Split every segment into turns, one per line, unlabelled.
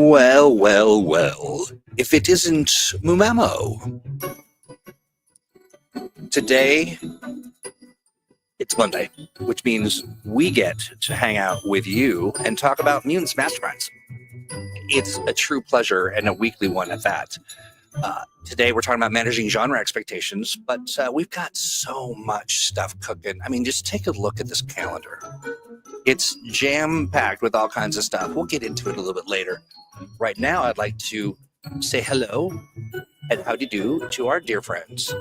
Well, well, well. If it isn't MuMaMo. Today, it's Monday, which means we get to hang out with you and talk about Mutants Masterminds. It's a true pleasure and a weekly one at that. Today, we're talking about managing genre expectations, but we've got so much stuff cooking. I mean, just take a look at this calendar. It's jam-packed with all kinds of stuff. We'll get into it a little bit later. Right now, I'd like to say hello and howdy do to our dear friends,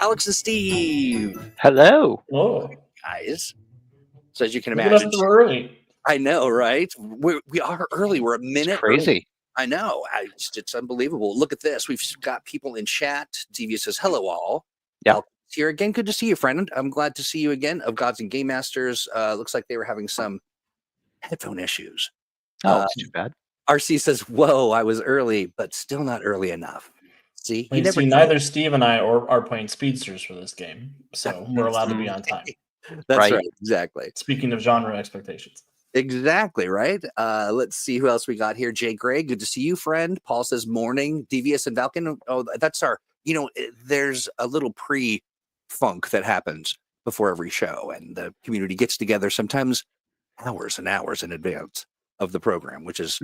Alex and Steve.
Hello.
Whoa.
Guys. So as you can
Look at
imagine,
us early.
I know, right? We are early. We're a minute
It's crazy.
early. I know. It's unbelievable. Look at this. We've got people in chat. Devious says, hello, all.
Yeah.
Here again. Good to see you, friend. I'm glad to see you again. Of Gods and Game Masters. Looks like they were having some headphone issues.
Oh, it's too bad.
RC says, whoa, I was early, but still not early enough. See,
neither Steve and I are playing speedsters for this game, so we're allowed to be on time.
That's right. Exactly.
Speaking of genre expectations.
Exactly, right? Let's see who else we got here. Jay Gray, good to see you, friend. Paul says morning. Devious and Valken. Oh, that's our, there's a little pre-funk that happens before every show, and the community gets together sometimes hours and hours in advance of the program, which is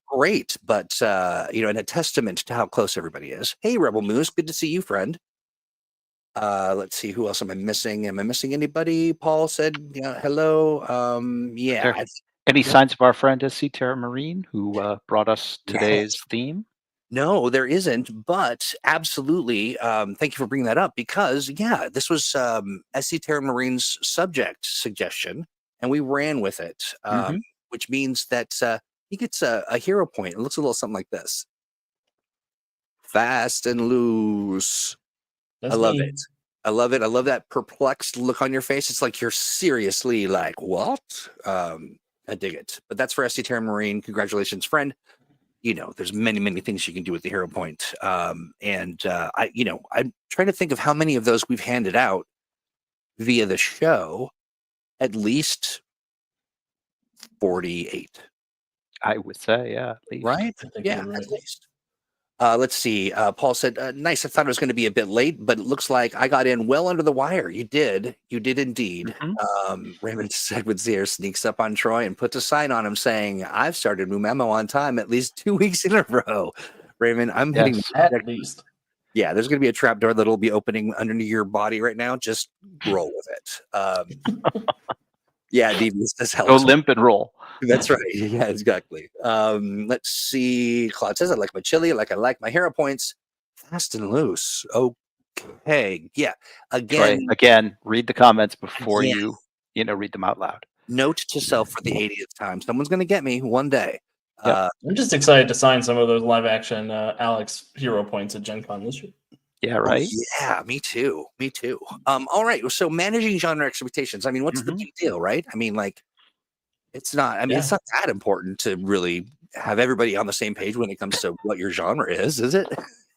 great, but and a testament to how close everybody is. Hey, Rebel Moose, good to see you, friend. Let's see, who else am I missing? Am I missing anybody? Paul said, hello. Yeah.
Any signs of our friend SC Terra Marine, who brought us today's theme?
No, there isn't, but absolutely. Thank you for bringing that up because, this was SC Terra Marine's subject suggestion, and we ran with it, which means that he gets a hero point. It looks a little something like this. Fast and loose. I love it. I love it. I love that perplexed look on your face. It's like you're seriously like, what? I dig it. But that's for SC Terra Marine. Congratulations, friend. There's many, many things you can do with the hero point. I'm trying to think of how many of those we've handed out via the show. At least 48.
I would say, yeah, at least.
Right? Yeah, at least. Let's see. Paul said, nice. I thought it was going to be a bit late, but it looks like I got in well under the wire. You did. You did indeed. Raymond said when Zier sneaks up on Troy and puts a sign on him saying, I've started MuMaMo on time at least 2 weeks in a row. Raymond, I'm hitting
at least.
Yeah, there's going to be a trap door that'll be opening underneath your body right now. Just roll with it. Yeah, Devious, this helps.
Go limp and roll.
That's right. Yeah, exactly. Let's see. Claude says, I like my chili, like I like my hero points. Fast and loose. Okay. Yeah.
Again, read the comments before you read them out loud.
Note to self for the 80th time. Someone's going to get me one day.
Yep. I'm just excited to sign some of those live action Alex hero points at Gen Con this year.
Yeah, right.
Yeah, me too. All right. So managing genre expectations. I mean, what's the big deal, right? I mean, it's not that important to really have everybody on the same page when it comes to what your genre is it?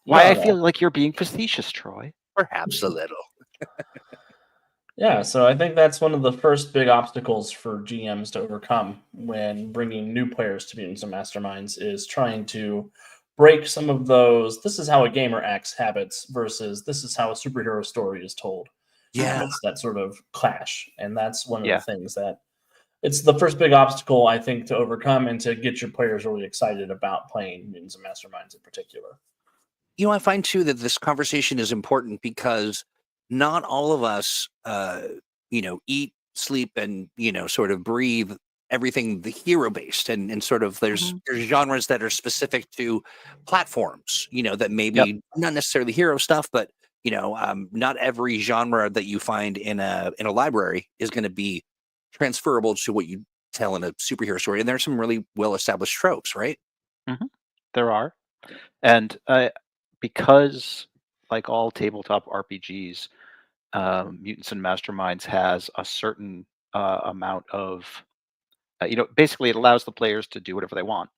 Why I feel like you're being facetious, Troy.
Perhaps a little.
Yeah, so I think that's one of the first big obstacles for GMs to overcome when bringing new players to Mutants and Masterminds is trying to break some of those, this is how a gamer acts habits versus this is how a superhero story is told.
Yeah.
It's that sort of clash. And that's one of the things that it's the first big obstacle, I think, to overcome and to get your players really excited about playing Mutants and Masterminds in particular.
I find, too, that this conversation is important because not all of us, eat, sleep, and, sort of breathe everything the hero-based. And sort of there's genres that are specific to platforms, that maybe not necessarily hero stuff, but, not every genre that you find in a library is going to be transferable to what you tell in a superhero story. And there's some really well-established tropes, right?
There are. And because, like all tabletop RPGs, Mutants and Masterminds has a certain amount of, basically it allows the players to do whatever they want,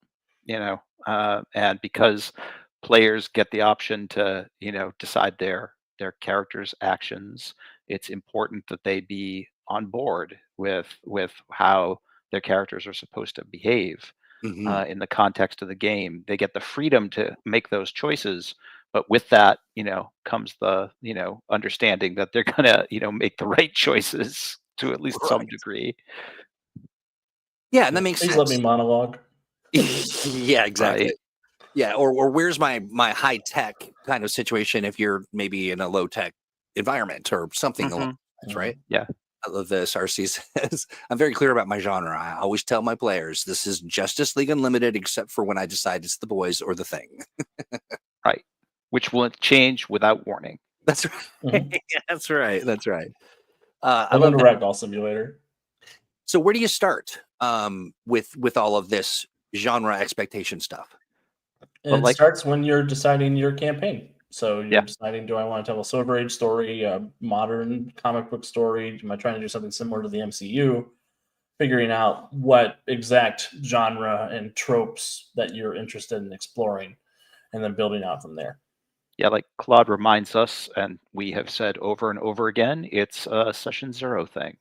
and because players get the option to, decide their characters' actions, it's important that they be on board with how their characters are supposed to behave. in the context of the game. They get the freedom to make those choices, but with that, comes the understanding that they're gonna make the right choices to at least some
Right.
degree.
Yeah, and that makes
Please let
sense.
me monologue.
Yeah, exactly.
Right.
Yeah, or where's my high tech kind of situation if you're maybe in a low tech environment or something along those lines, right?
Yeah.
I love this. RC says, I'm very clear about my genre. I always tell my players this is Justice League Unlimited, except for when I decide it's the boys or the thing.
Right. Which will change without warning.
That's right. Yeah, that's right. That's right. I
Welcome
love
to
that.
Ragdoll Simulator.
So where do you start with all of this genre expectation stuff?
But
It starts when you're deciding your campaign. So you're
Yeah.
deciding, do I want to tell a Silver Age story, a modern comic book story? Am I trying to do something similar to the MCU? Figuring out what exact genre and tropes that you're interested in exploring, and then building out from there.
Yeah, like Claude reminds us, and we have said over and over again, it's a session 0 thing.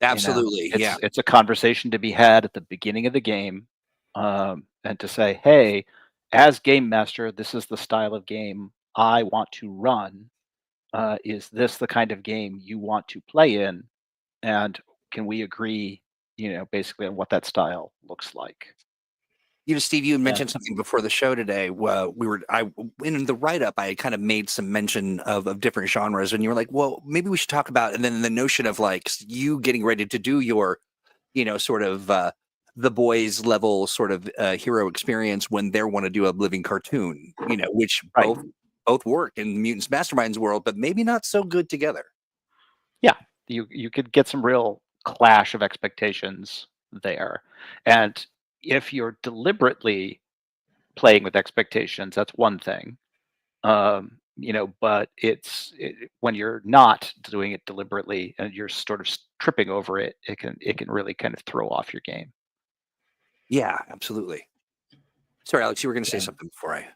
Absolutely. Yeah.
It's a conversation to be had at the beginning of the game, and to say, hey, as game master, this is the style of game I want to run. Is this the kind of game you want to play in? And can we agree, basically on what that style looks like?
Steve, you had
Yeah.
mentioned something before the show today. Well, in the write up, I kind of made some mention of different genres, and you were like, "Well, maybe we should talk about." And then the notion of like you getting ready to do your, sort of the boys level sort of hero experience when they want to do a living cartoon, which
Right.
both work in the Mutants Masterminds world, but maybe not so good together.
Yeah, you could get some real clash of expectations there, and if you're deliberately playing with expectations, that's one thing. But when you're not doing it deliberately and you're sort of tripping over it, it can really kind of throw off your game.
Yeah, absolutely. Sorry, Alex, you were going to say something before I.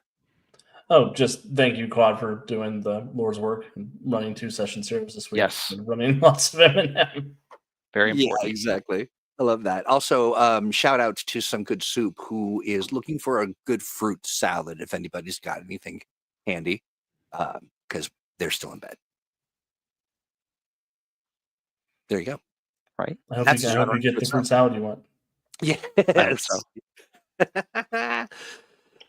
Oh, just thank you, Claude, for doing the Lord's work and running 2 session series this week.
Yes.
And running lots of M&M.
Very
Yeah,
important.
exactly. I love that. Also, shout out to Some Good Soup, who is looking for a good fruit salad if anybody's got anything handy, because they're still in bed. There you go.
Right.
I hope
That's
you
genre
get the
itself.
fruit salad you want.
I hope so.
Yes.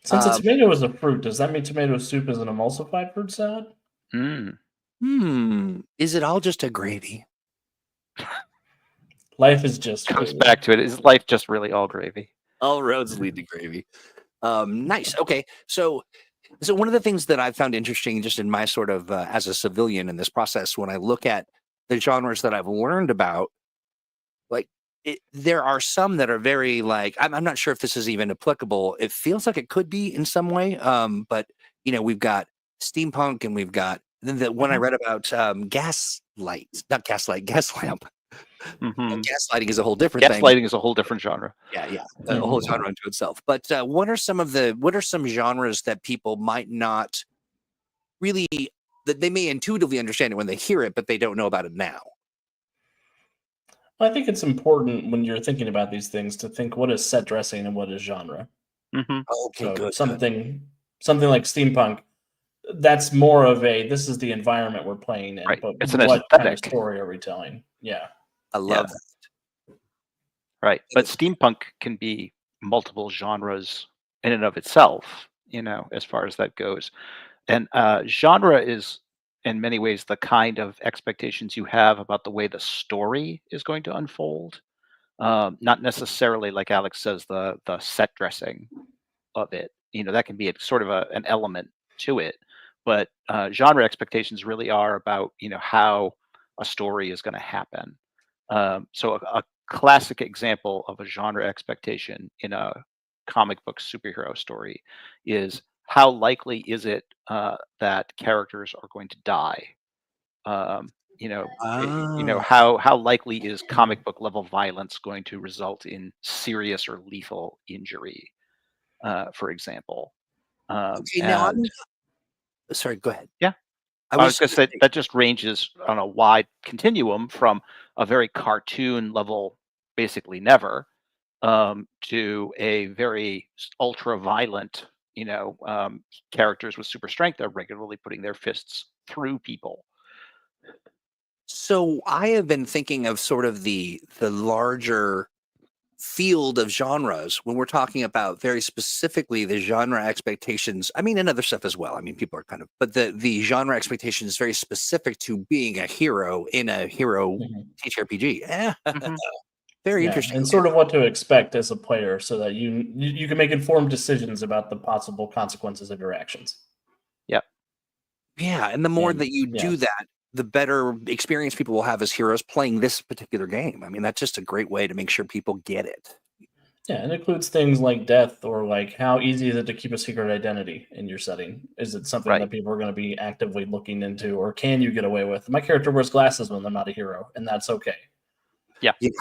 Since a tomato is a fruit, does that mean tomato soup is an emulsified fruit salad?
Is it all just a gravy?
Life is just
Comes
gravy.
back to it. Is life just really all gravy?
All roads lead to gravy. Nice. Okay. So one of the things that I've found interesting just in my sort of as a civilian in this process, when I look at the genres that I've learned about, like there are some that are very like, I'm not sure if this is even applicable. It feels like it could be in some way. But we've got steampunk and we've got then the one I read about gas lamp. Gaslighting is a whole different thing.
Gaslighting is a whole different genre.
Yeah, a whole genre unto itself. But what are some genres that people might not really, that they may intuitively understand it when they hear it, but they don't know about it now?
I think it's important when you're thinking about these things to think what is set dressing and what is genre.
Okay,
So
good.
something like steampunk, that's more of a this is the environment we're playing in,
Right.
but
It's an
what kind of
aesthetic.
story are we telling? Yeah.
I love that.
Right. But steampunk can be multiple genres in and of itself, as far as that goes. And genre is, in many ways, the kind of expectations you have about the way the story is going to unfold. Not necessarily, like Alex says, the set dressing of it. That can be sort of an element to it. But genre expectations really are about, how a story is going to happen. So a classic example of a genre expectation in a comic book superhero story is how likely is it that characters are going to die? How likely is comic book level violence going to result in serious or lethal injury, for example?
Okay, now
And
sorry, go ahead.
yeah,
I
I was
was
going to say that just ranges on a wide continuum from a very cartoon level, basically never, to a very ultra violent, characters with super strength are regularly putting their fists through people.
So I have been thinking of sort of the larger field of genres when we're talking about very specifically the genre expectations. I mean, and other stuff as well. I mean, people are kind of, but the genre expectation is very specific to being a hero in a hero
Mhm.
TTRPG.
Mhm.
Very
Yeah,
interesting.
and sort of what to expect as a player, so that you can make informed decisions about the possible consequences of your actions.
Yeah, and the more
And
that you
yeah,
do that, the better experience people will have as heroes playing this particular game. I mean, that's just a great way to make sure people get it.
yeah, it includes things like death, or like how easy is it to keep a secret identity in your setting? Is it something
Right.
that people are going to be actively looking into, or can you get away with? My character wears glasses when they're not a hero, and that's okay.
Yeah.
Yeah.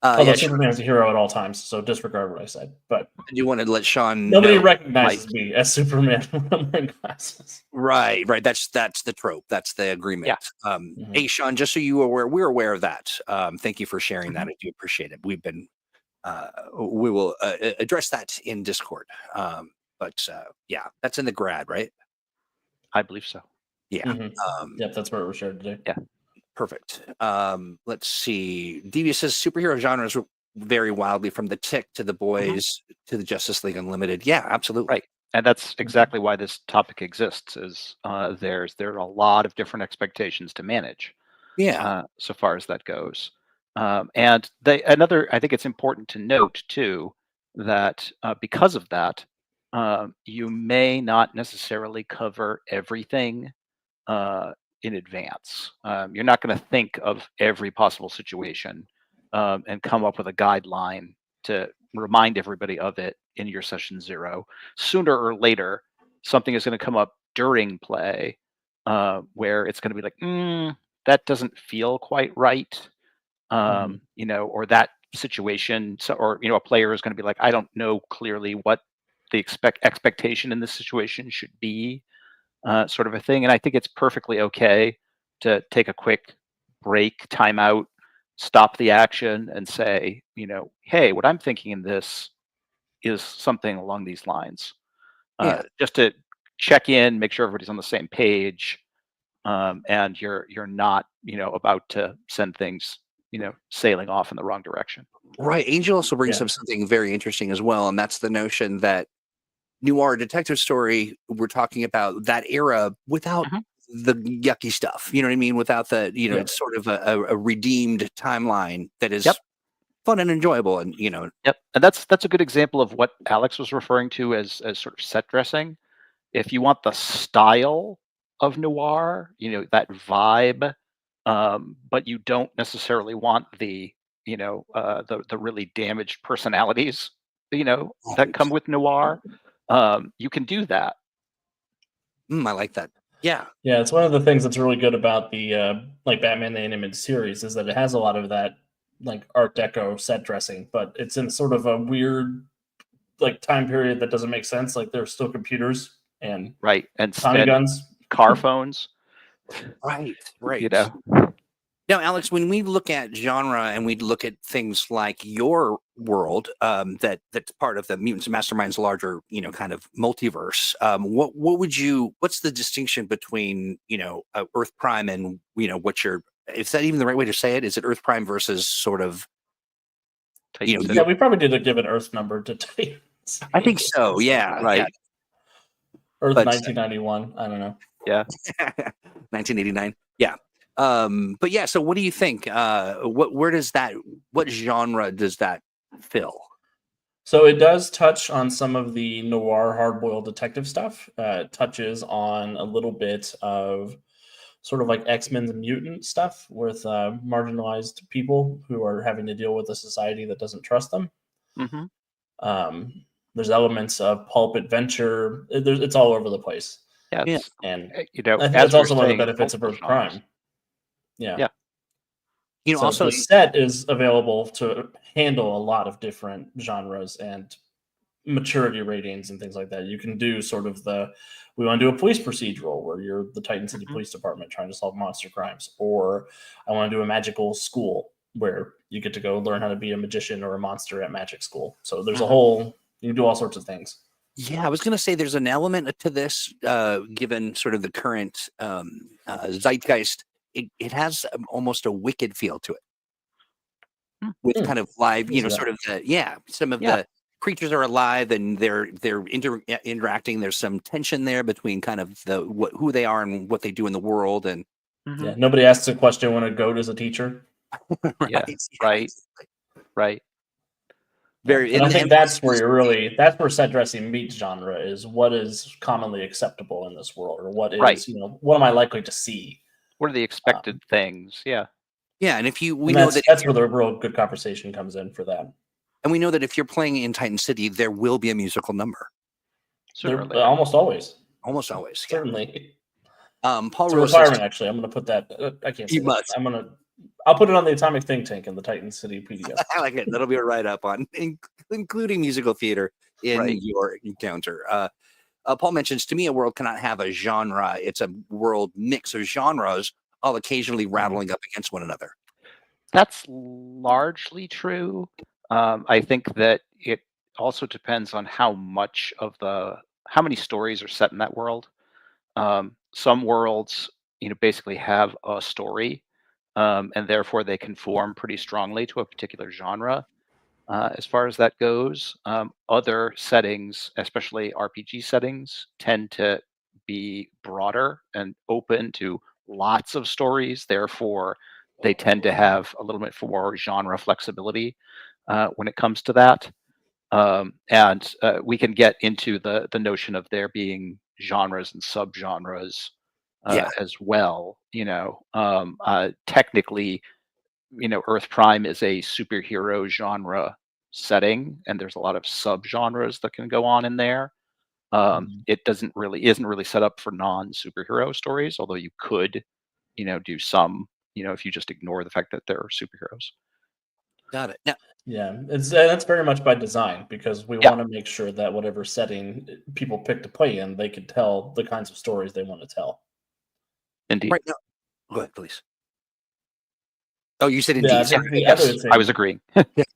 Although
Yeah,
Superman is a hero at all times, so disregard what I said. But
I do want to let Sean
nobody
know.
recognizes me as Superman when I'm wearing glasses.
Right. That's the trope. That's the agreement.
Yeah.
Mhm.
Hey, Sean, just so you are aware, we're aware of that. Thank you for sharing that.
Mhm.
I do appreciate it. We will address that in Discord. But yeah, that's in the grad, right?
I believe so.
Yeah.
Mhm.
Um,
Yep, that's where it was shared today.
Yeah.
Perfect. Let's see. Devious says superhero genres vary wildly from the Tick to the
Mhm.
Boys to the Justice League Unlimited. Yeah, absolutely.
Right. And that's exactly why this topic exists. Is there are a lot of different expectations to manage,
Yeah.
so far as that goes. And another, I think it's important to note too that because of that, you may not necessarily cover everything in advance. You're not going to think of every possible situation and come up with a guideline to remind everybody of it in your session 0. Sooner or later, something is going to come up during play where it's going to be like, that doesn't feel quite right,
Mhm.
or that situation. So, or a player is going to be like, I don't know clearly what the expectation in this situation should be, sort of a thing. And I think it's perfectly okay to take a quick break, time out, stop the action, and say, hey, what I'm thinking in this is something along these lines,
Yeah.
just to check in, make sure everybody's on the same page, and you're not, about to send things, sailing off in the wrong direction.
Right. Angel also brings
Yeah.
up something very interesting as well, and that's the notion that noir detective story, we're talking about that era without
Mhm.
the yucky stuff. You know what I mean? Without the,
Yeah.
it's sort of a redeemed timeline that
Yep.
is fun and enjoyable. And,
Yep. And that's a good example of what Alex was referring to as sort of set dressing. If you want the style of noir, that vibe, but you don't necessarily want the, the really damaged personalities, that
right.
come with noir, you can do that.
I like that. Yeah.
Yeah, it's one of the things that's really good about the like Batman the Animated Series, is that it has a lot of that like Art Deco set dressing, but it's in sort of a weird like time period that doesn't make sense. Like there's still computers and
Right.
Tommy
And
guns.
car phones,
Right.
you
Right.
know.
Now, Alex, when we look at genre and we look at things like your world, that's part of the Mutants and Masterminds larger, kind of multiverse. What's the distinction between, Earth Prime and, is that even the right way to say it? Is it Earth Prime versus sort of,
Titan
Yeah,
you,
City.
we probably need to give an Earth number to Titan.
I think so. Yeah.
Right.
Yeah.
Earth
But
1991. I don't know.
Yeah.
1989. Yeah. But yeah, so what do you think? What genre does that fill?
So it does touch on some of the noir hard-boiled detective stuff. It touches on a little bit of sort of like X-Men's mutant stuff with marginalized people who are having to deal with a society that doesn't trust them.
Hmm.
Um, there's elements of pulp adventure. It's all over the place,
Yeah.
Yeah.
It's,
and I think
as
that's
we were
also one of the
saying, it's
benefits of
multiple
Earth
genres.
Prime. Yeah.
Yeah.
So
Also,
the set is available to handle a lot of different genres and maturity ratings and things like that. You can do sort of we want to do a police procedural where you're the Titan City
Mhm.
Police Department trying to solve monster crimes, or I want to do a magical school where you get to go learn how to be a magician or a monster at magic school. So there's a whole, you do all sorts of things.
Yeah, I was going to say there's an element to this, given sort of the current zeitgeist. It has almost a Wicked feel to it, with kind of live, sort of some of the creatures are alive and they're interacting. There's some tension there between kind of who they are and what they do in the world, and
yeah, nobody asks a question when a goat is a teacher.
Right.
Very,
and I think that's where that's where set dressing meets genre, is what is commonly acceptable in this world, or what is what am I likely to see?
What are the expected things? Yeah,
and if
that's where the real good conversation comes in for that.
And we know that if you're playing in Titan City, there will be a musical number.
Almost always.
Almost always.
Certainly.
Paul
it's a
Rose
requirement, actually. I'm going to put that. I can't say
you
that.
must.
I'll put it on the Atomic Think Tank in the Titan City PDF.
I like it. That'll be a write-up on including musical theater in your encounter. Paul mentions, to me, a world cannot have a genre. It's a world mix of genres, all occasionally rattling up against one another.
That's largely true. I think that it also depends on how many stories are set in that world. Some worlds, basically have a story, and therefore they conform pretty strongly to a particular genre. As far as that goes, other settings, especially RPG settings, tend to be broader and open to lots of stories. Therefore, they tend to have a little bit more genre flexibility when it comes to that. And we can get into the notion of there being genres and subgenres as well. Technically, Earth Prime is a superhero genre setting, and there's a lot of subgenres that can go on in there. It isn't really set up for non-superhero stories, although you could, do some, if you just ignore the fact that there are superheroes.
Got it. Now,
that's very much by design, because we want to make sure that whatever setting people pick to play in, they can tell the kinds of stories they want to tell.
Indeed.
Right now, go ahead, please. Oh, you said indeed.
Yes, I was agreeing.
I think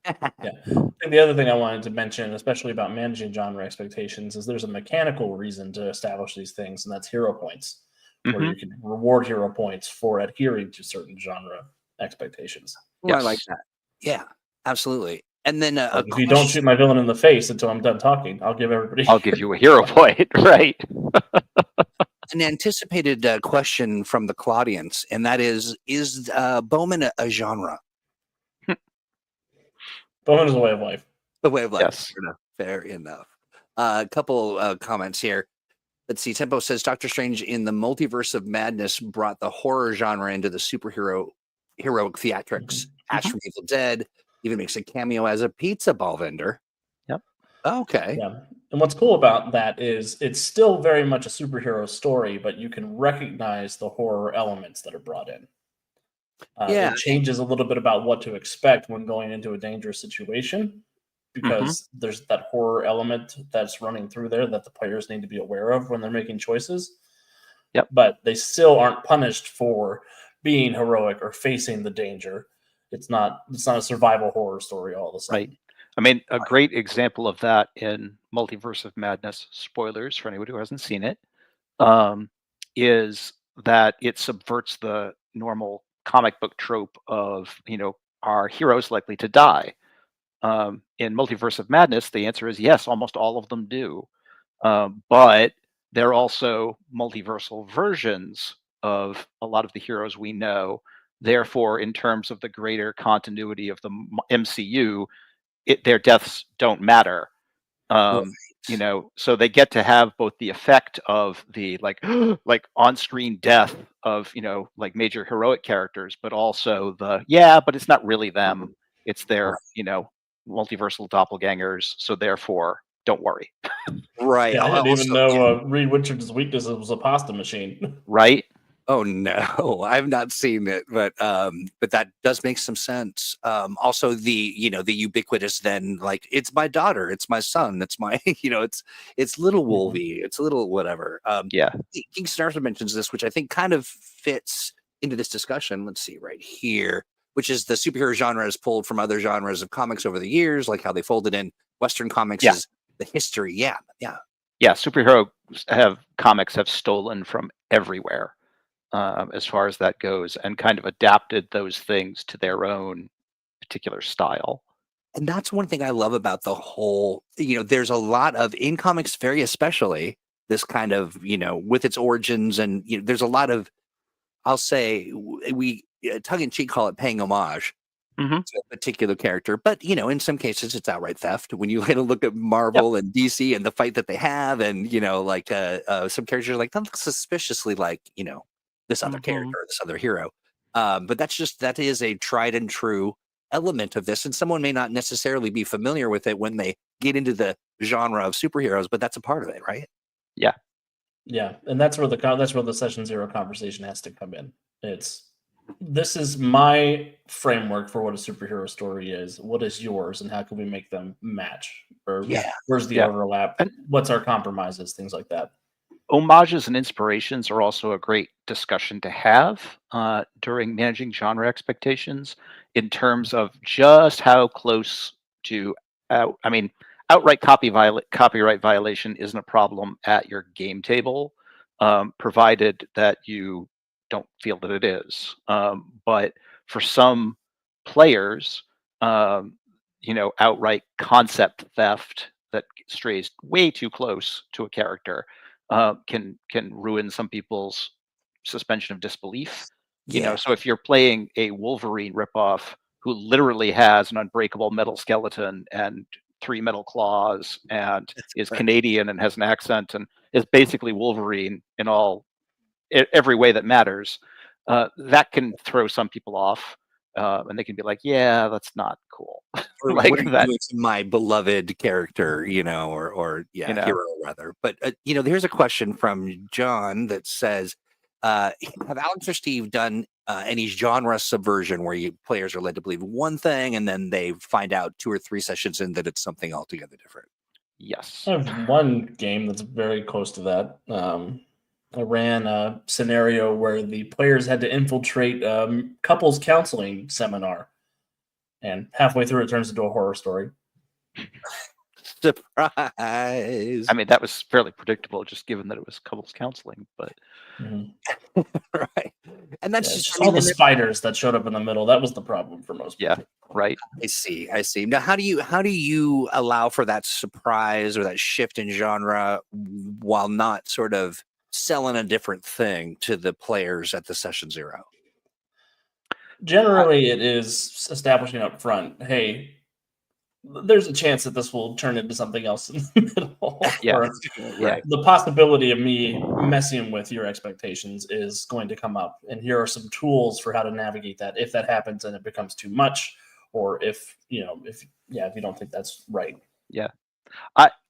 the other thing I wanted to mention, especially about managing genre expectations, is there's a mechanical reason to establish these things, and that's hero points, where you can reward hero points for adhering to certain genre expectations.
Yes. I like that. Yeah, absolutely. And then
if you don't shoot my villain in the face until I'm done talking, I'll give
you a hero point, right?
An anticipated question from the Claudians, and that is Bowman a genre?
Bowman is a way of life.
A way of life.
Yes.
Fair enough. A couple comments here. Let's see. Tempo says Doctor Strange in the Multiverse of Madness brought the horror genre into the heroic theatrics. Ash from Evil Dead even makes a cameo as a pizza ball vendor.
Yep.
Okay.
Yeah. And what's cool about that is it's still very much a superhero story, but you can recognize the horror elements that are brought in. It changes a little bit about what to expect when going into a dangerous situation, because there's that horror element that's running through there that the players need to be aware of when they're making choices.
Yep.
But they still aren't punished for being heroic or facing the danger. It's not a survival horror story all of a sudden.
Right. I mean, a great example of that in Multiverse of Madness, spoilers for anyone who hasn't seen it, is that it subverts the normal comic book trope of, are heroes likely to die? In Multiverse of Madness, the answer is yes, almost all of them do. But they're also multiversal versions of a lot of the heroes we know. Therefore, in terms of the greater continuity of the MCU, their deaths don't matter. So they get to have both the effect of the like on-screen death of major heroic characters, but also but it's not really them, it's their multiversal doppelgangers, so therefore don't worry.
Right.
I didn't even know Reed Richards' weakness was a pasta machine.
Right.
Oh no, I've not seen it, but that does make some sense. Also, the ubiquitous then, like, it's my daughter, it's my son, it's my it's little Wolvie, it's little whatever. King Snarf mentions this, which I think kind of fits into this discussion. Let's see right here. which is the superhero genre is pulled from other genres of comics over the years, like how they folded in Western comics
Yeah.
is the history. Yeah.
Superhero comics have stolen from everywhere as far as that goes, and kind of adapted those things to their own particular style.
And that's one thing I love about the whole, there's a lot of, in comics very especially, this kind of, with its origins, and there's a lot of, I'll say, we tongue-in-cheek call it paying homage
Mm-hmm.
to a particular character, but in some cases it's outright theft. When you look at Marvel and DC and the fight that they have, and some characters are like, that looks suspiciously like this other character or this other hero, but that is a tried and true element of this, and someone may not necessarily be familiar with it when they get into the genre of superheroes, but that's a part of it, right?
Yeah, and that's where the session 0 conversation has to come in. This is my framework for what a superhero story is. What is yours, and how can we make them match? Or where's the overlap?
And
what's our compromises? Things like that.
Homages and inspirations are also a great discussion to have during managing genre expectations, in terms of just how close to outright copyright violation isn't a problem at your game table, provided that you don't feel that it is. But for some players, outright concept theft that strays way too close to a character can ruin some people's suspension of disbelief. So if you're playing a Wolverine ripoff who literally has an unbreakable metal skeleton and 3 metal claws and is Canadian and has an accent and is basically Wolverine in every way that matters, that can throw some people off, and they can be like, "Yeah, that's not cool."
Or
Like
what are you
that.
doing to my beloved character, hero rather. But here's a question from John that says, have Alex or Steve done any genre subversion where players are led to believe one thing and then they find out 2 or 3 sessions in that it's something altogether different?
Yes.
I have one game that's very close to that. I ran a scenario where the players had to infiltrate couples counseling seminar, and halfway through it turns into a horror story.
Surprise!
I mean, that was fairly predictable, just given that it was couples counseling. But
right, and that's
just all the spiders that showed up in the middle. That was the problem for most people.
Yeah, right.
I see. Now, how do you allow for that surprise or that shift in genre while not sort of selling a different thing to the players at the session 0?
Generally, it is establishing up front, hey, there's a chance that this will turn into something else in the middle.
Right.
The possibility of me messing with your expectations is going to come up, and here are some tools for how to navigate that if that happens and it becomes too much, or if you don't think that's right.
Yeah.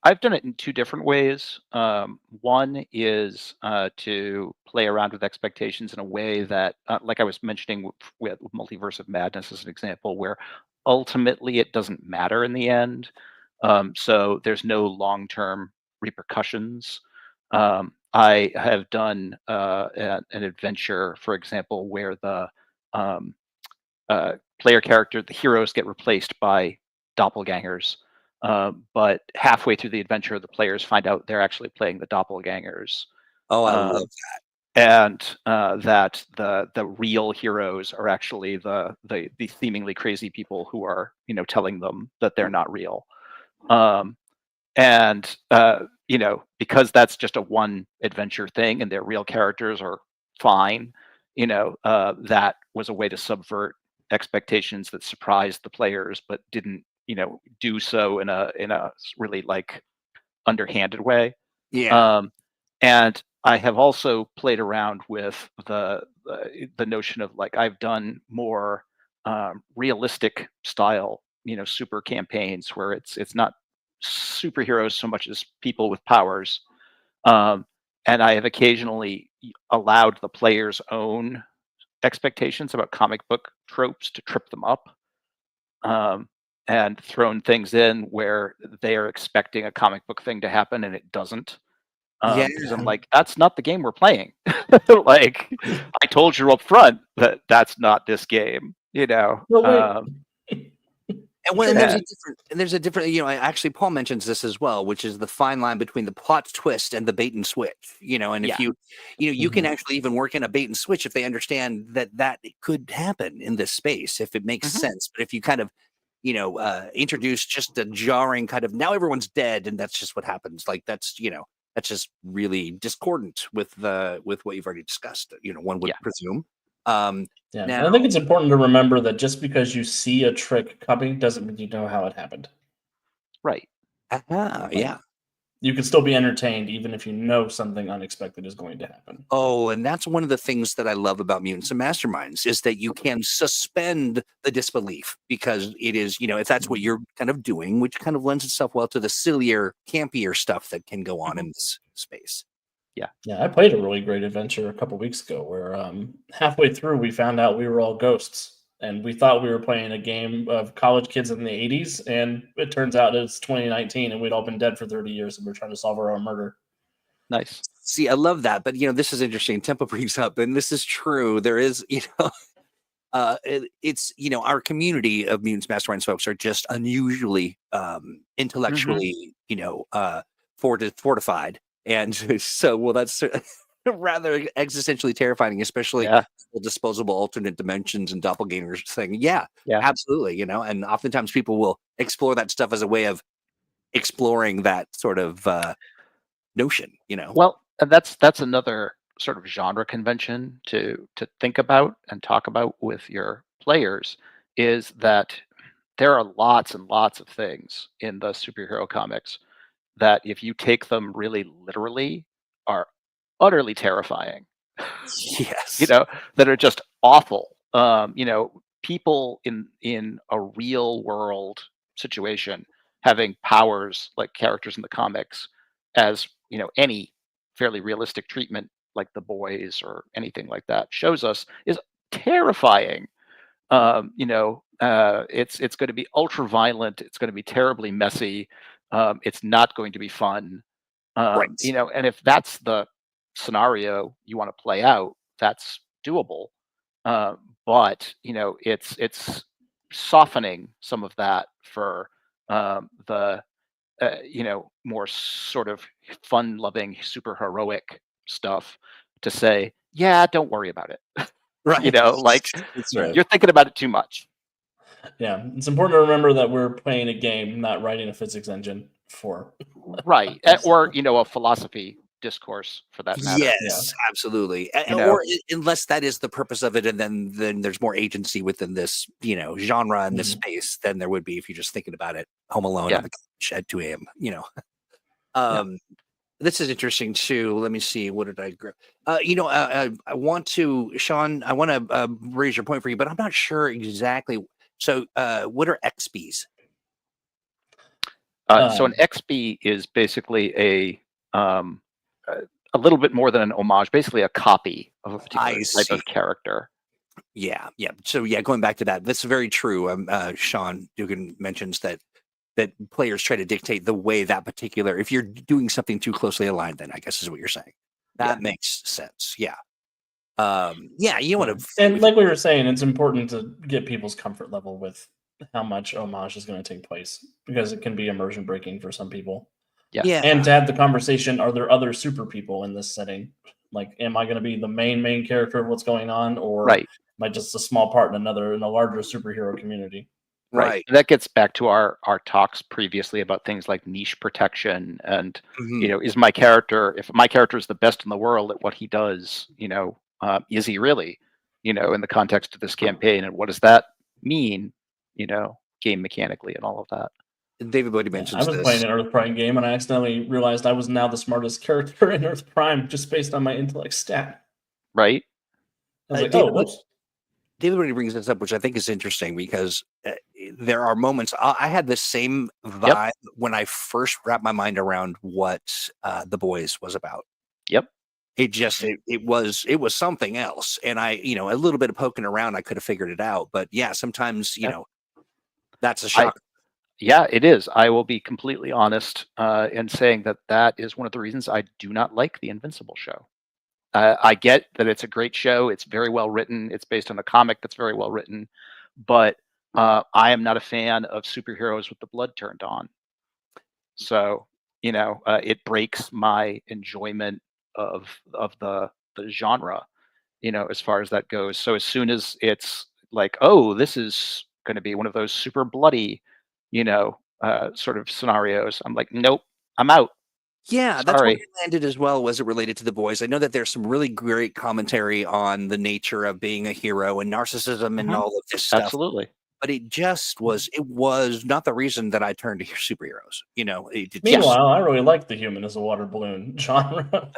I've done it in 2 different ways. One is to play around with expectations in a way that, like I was mentioning with Multiverse of Madness as an example, where ultimately it doesn't matter in the end. So there's no long-term repercussions. I have done an adventure, for example, where the player character, the heroes, get replaced by doppelgangers. But halfway through the adventure, the players find out they're actually playing the doppelgangers.
Oh, I love that.
And that the real heroes are actually the seemingly crazy people who are telling them that they're not real. And because that's just a one adventure thing and their real characters are fine, that was a way to subvert expectations that surprised the players but didn't do so in a really like underhanded way. And I have also played around with the notion of, like, I've done more realistic style super campaigns where it's not superheroes so much as people with powers, and I have occasionally allowed the players' own expectations about comic book tropes to trip them up, and thrown things in where they are expecting a comic book thing to happen and it doesn't. Because I'm like, that's not the game we're playing. Like, I told you up front that that's not this game. you know.
No, wait.
And when
Sure.
there's a different, actually Paul mentions this as well, which is the fine line between the plot twist and the bait and switch, and if
Yeah.
you can
Mhm.
actually even work in a bait and switch if they understand that it could happen in this space, if it makes
Mhm.
sense. But if you kind of, introduce just a jarring kind of now everyone's dead and that's just what happens, like that's just really discordant with what you've already discussed, one would
Yeah.
presume.
Yeah,
Now,
and I think it's important to remember that just because you see a trick coming doesn't mean you know how it happened.
Right.
Like,
yeah.
you can still be entertained even if you know something unexpected is going to happen.
Oh, and that's one of the things that I love about Mutants and Masterminds is that you can suspend the disbelief because it is, if that's what you're kind of doing, which kind of lends itself well to the sillier, campier stuff that can go on in this space.
Yeah, I played a really great adventure a couple weeks ago where halfway through we found out we were all ghosts. And we thought we were playing a game of college kids in the 80s. And it turns out it's 2019 and we'd all been dead for 30 years and we're trying to solve our own murder.
Nice.
See, I love that, but this is interesting. Tempo brings up, and this is true. There is, it's our community of Mutants Masterminds folks are just unusually intellectually, fortified, and so that's rather existentially terrifying, especially
Yeah.
the disposable alternate dimensions and doppelgangers thing. Yeah,
Yeah.
absolutely. And oftentimes people will explore that stuff as a way of exploring that sort of notion.
Well, and that's another sort of genre convention to think about and talk about with your players is that there are lots and lots of things in the superhero comics that if you take them really literally are utterly terrifying.
Yes.
That are just awful. People in a real world situation having powers like characters in the comics as, any fairly realistic treatment like the boys or anything like that shows us is terrifying. It's going to be ultra violent. It's going to be terribly messy. It's not going to be fun.
Right.
And if that's the scenario you want to play out, that's doable. But it's softening some of that for the more sort of fun-loving, super heroic stuff to say, yeah, don't worry about it.
Right.
Like
That's
Right.
you're thinking about it too much.
Yeah, it's important to remember that we're playing a game, not writing a physics engine for.
Right. Or, a philosophy discourse for that matter.
Yes, absolutely.
You know,
Or unless that is the purpose of it, and then there's more agency within this, genre in this
Mhm.
space than there would be if you're just thinking about it home alone on
Yeah.
the couch at 2 a.m.
Yeah.
This is interesting too. Let me see. What did I grab? I want to, Sean. I want to raise your point for you, but I'm not sure exactly. So, what are XPs?
So an XP is basically um, a little bit more than an homage, basically a copy of a particular
I
type
see.
of character.
Yeah. So going back to that, that's very true. Sean Dugan mentions that players try to dictate the way that particular. If you're doing something too closely aligned, then I guess is what you're saying. That
Yeah.
makes sense. Yeah. You want to,
And like we were saying, it's important to get people's comfort level with how much homage is going to take place because it can be immersion breaking for some people.
Yeah.
yeah,
And to have the conversation, are there other super people in this setting? Like, am I going to be the main character of what's going on, or
Right.
am I just a small part in a larger superhero community?
Right.
right.
That gets back to our talks previously about things like niche protection and
Mhm.
is my character, if my character is the best in the world at what he does, is he really, in the context of this campaign, and what does that mean, game mechanically and all of that.
David Bodie
Yeah, I
mentions
was playing
this.
an Earth Prime game and I accidentally realized I was now the smartest character in Earth Prime just based on my intellect stat.
Right.
I was like, oh,
David
whoops.
David Bodie brings this up, which I think is interesting because there are moments. I had the same vibe when I first wrapped my mind around what The Boys was about.
Yep.
It just it was something else, and I a little bit of poking around, I could have figured it out. But yeah, sometimes that's a shock.
Yeah, it is. I will be completely honest in saying that is one of the reasons I do not like the Invincible show. I get that it's a great show. It's very well written. It's based on a comic that's very well written. but I am not a fan of superheroes with the blood turned on. So it breaks my enjoyment of the genre, as far as that goes. So as soon as it's like, oh, this is going to be one of those super bloody, sort of scenarios, I'm like, nope, I'm out.
Yeah, that's where
Sorry.
it landed as well. Was it related to The Boys? I know that there's some really great commentary on the nature of being a hero and narcissism and all of this stuff.
Absolutely.
But it was not the reason that I turned to superheroes.
Meanwhile, I really like the human as a water balloon genre.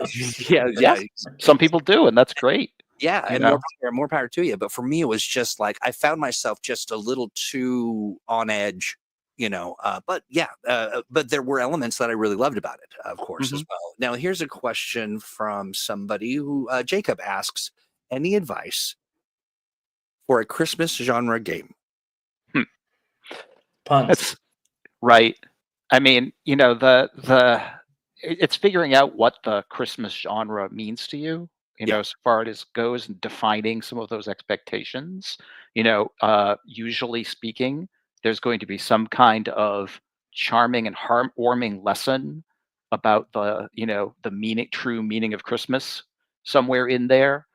Yeah.
Some people do, and that's great.
Yeah, and more power to you. But for me, it was just like I found myself just a little too on edge, but there were elements that I really loved about it, of course, as well. Now, here's a question from somebody who Jacob asks: any advice for a Christmas genre game?
Puns.
That's right. I mean, it's figuring out what the Christmas genre means to you, as far as goes, and defining some of those expectations. Usually speaking, there's going to be some kind of charming and heartwarming lesson about the true meaning of Christmas somewhere in there.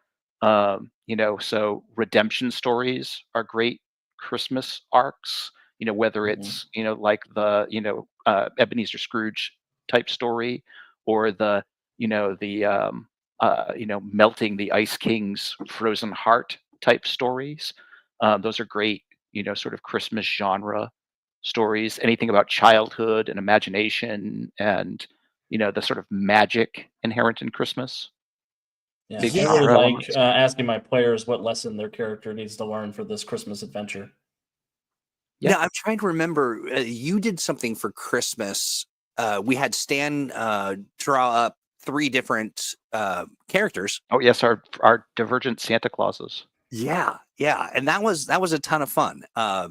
So redemption stories are great Christmas arcs. Whether it's like the Ebenezer Scrooge type story, or the melting the Ice King's frozen heart type stories. Those are great, sort of Christmas genre stories. Anything about childhood and imagination and the sort of magic inherent in Christmas.
Yeah,
Big
I really
genre
like
elements.
asking my players what lesson their character needs to learn for this Christmas adventure.
Yeah.
Now, I'm trying to remember. You did something for Christmas. We had Stan draw up 3 different characters.
Oh yes, our divergent Santa Clauses.
Yeah, and that was a ton of fun.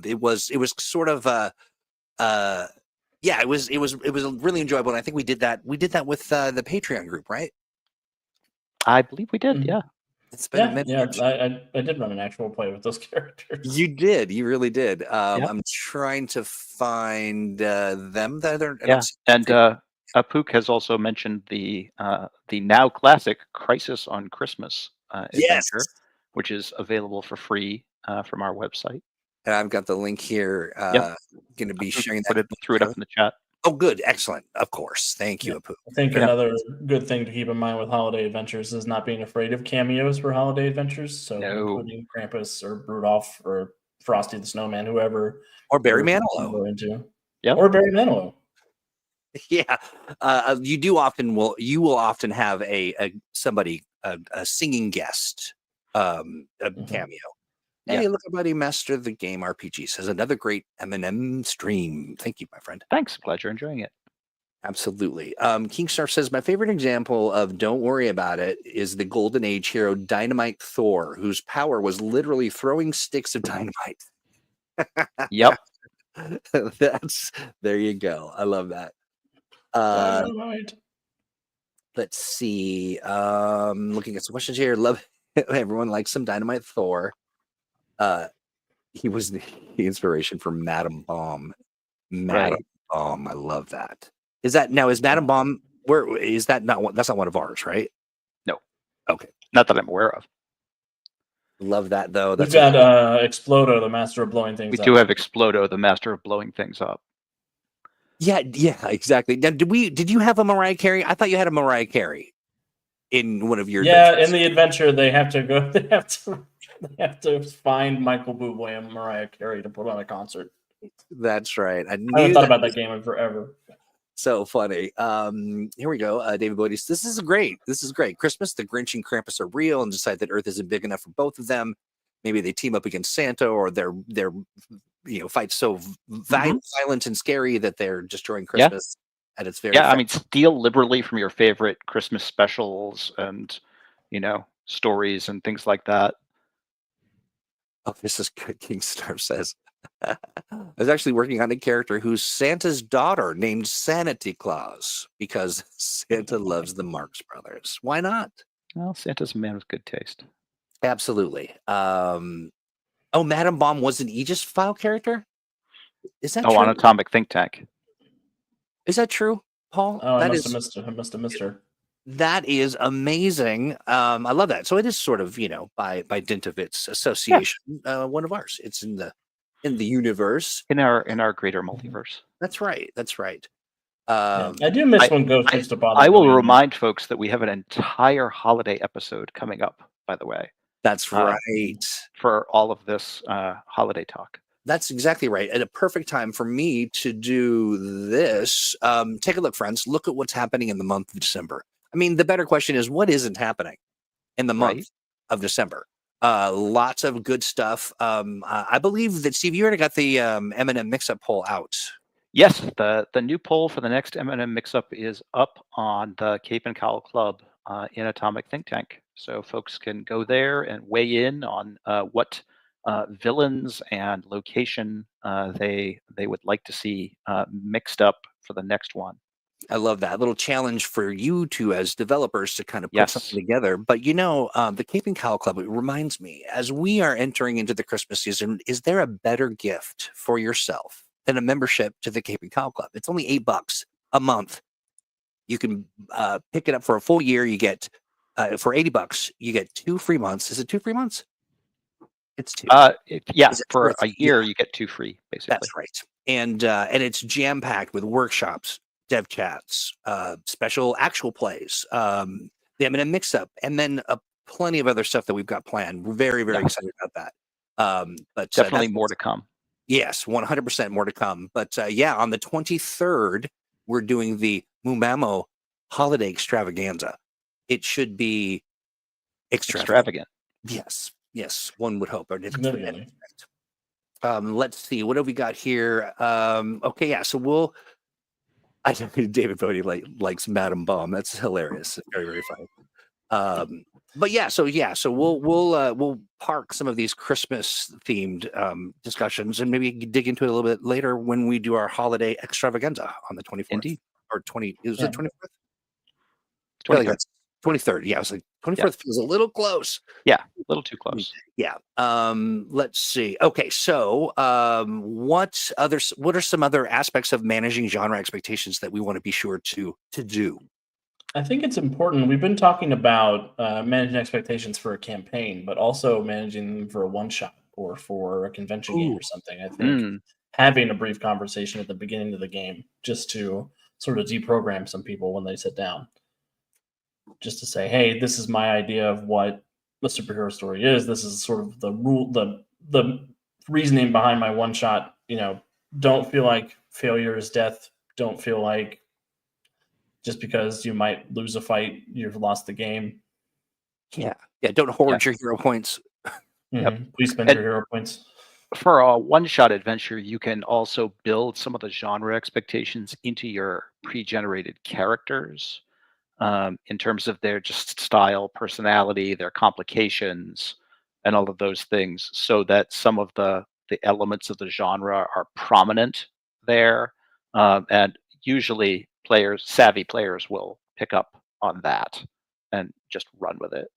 It was sort of it was really enjoyable. And I think we did that with the Patreon group, right?
I believe we did.
Mhm.
Yeah.
It's been a minute.
I did run an actual play with those characters.
You did. You really did.
Yeah.
I'm trying to find them. That are
Yeah, and Apuk has also mentioned the now classic Crisis on Christmas
yes.
adventure, which is available for free from our website.
And I've got the link here. Going to be sharing that.
Threw it up in the chat.
Oh, good. Excellent. Of course. Thank you, Apuk.
I think another good thing to keep in mind with holiday adventures is not being afraid of cameos for holiday adventures. So including Krampus or Rudolph or Frosty the Snowman, whoever.
Or Barry Manilow.
Or Barry Manilow.
Yeah. You will often have a singing guest, a cameo. Hey, look, buddy, Master the Game RPG says another great M&M stream. Thank you, my friend.
Thanks. Glad you're enjoying it.
Absolutely. Kingstar says, my favorite example of don't worry about it is the Golden Age hero Dynamite Thor, whose power was literally throwing sticks of dynamite.
Yep.
There you go. I love that.
Dynamite.
Let's see. Looking at some questions here. Love everyone likes some Dynamite Thor. He was the inspiration for Madam Bomb. Madam Bomb. I love that. Is Madam Bomb, where is that? That's not one of ours, right?
No.
Okay.
Not that I'm aware of.
Love that though.
We've got Explodo, the master of blowing things up.
We do have Explodo, the master of blowing things up.
Yeah, exactly. Now, did you have a Mariah Carey? I thought you had a Mariah Carey in one of your
adventures. In the adventure they have to go they have to find Michael Bublé and Mariah Carey to put on a concert.
That's right. I
haven't thought about that game in forever.
So funny. Here we go. David Bodie. This is great. Christmas, the Grinch and Krampus are real and decide that Earth isn't big enough for both of them. Maybe they team up against Santa, or they're fight so violent and scary that they're destroying Christmas at its very
I mean, steal liberally from your favorite Christmas specials and stories and things like that.
Oh, this is good. Kingstar says, I was actually working on a character who's Santa's daughter named Sanity Claus because Santa loves the Marx Brothers. Why not?
Well, Santa's a man with good taste.
Absolutely. Oh, Madam Bomb was an Aegis file character? Is that
Oh, on
true?
Atomic Think Tank.
Is that true, Paul?
Oh, I
That
must have
is
missed her. I must have missed her.
that is amazing. I love that. So it is sort of, by dint of its
Yeah,
association, one of ours. It's in the universe.
in our greater multiverse.
That's right. That's right.
Yeah, I do miss
I
when Ghost
I
used to bother
I will
going.
remind folks that we have an entire holiday episode coming up, by the way,
That's
uh,
right.
for all of this holiday talk.
That's exactly right. At a perfect time for me to do this. Take a look, friends. Look at what's happening in the month of December. I mean, the better question is what isn't happening in the month
Right.
of December? Lots of good stuff. I believe that Steve, you already got the M&M mix-up poll out.
Yes, the new poll for the next M&M mix-up is up on the Cape and Cowl Club in Atomic Think Tank. So folks can go there and weigh in on what villains and location they would like to see mixed up for the next one.
I love that little challenge for you two as developers to kind of put something
Yes.
together. But the Cape and Cowl Club, it reminds me, as we are entering into the Christmas season, is there a better gift for yourself than a membership to the Cape and Cowl Club? It's only $8 a month. You can pick it up for a full year. You get for $80, you get 2 free months. Is it 2 free months? It's 2.
Yeah,
Is it 2 or
for a
3?
year
Yeah,
you get 2 free, basically.
that's right. And it's jam packed with workshops, dev chats, special actual plays, the M&M mix up, and then plenty of other stuff that we've got planned. We're very, very
Yeah,
excited about that. But
definitely
that's
more to come.
yes, 100% more to come. But yeah, on the 23rd, we're doing the MuMaMo holiday extravaganza. It should be extravagant.
Extravagant.
Yes, yes, one would hope. Or
Significantly.
let's see, what have we got here? Okay, yeah, so I think David Bodie likes Madam Bomb. That's hilarious. Very, very funny. But so we'll park some of these Christmas themed discussions and maybe dig into it a little bit later when we do our holiday extravaganza on the 24th
Indeed.
or 20. Is
Yeah.
it 24th? I feel like
23rd.
that's 23rd. Yeah, I was like 24th
Yeah.
feels a little close.
Yeah, a little too close.
Yeah. Let's see. Okay, so what are some other aspects of managing genre expectations that we want to be sure to do?
I think it's important. We've been talking about managing expectations for a campaign, but also managing them for a one shot or for a convention game
Ooh.
or something. I think
Mm,
having a brief conversation at the beginning of the game just to sort of deprogram some people when they sit down, just to say, hey, this is my idea of what the superhero story is. This is sort of the rule, the reasoning behind my one shot. Don't feel like failure is death. Don't feel like just because you might lose a fight, you've lost the game.
Yeah. Don't
yeah.
hoard your hero points.
Yep.
Please spend
And
your hero points.
for a one-shot adventure, you can also build some of the genre expectations into your pre-generated characters in terms of their just style, personality, their complications, and all of those things, so that some of the elements of the genre are prominent there, and usually savvy players will pick up on that and just run with it.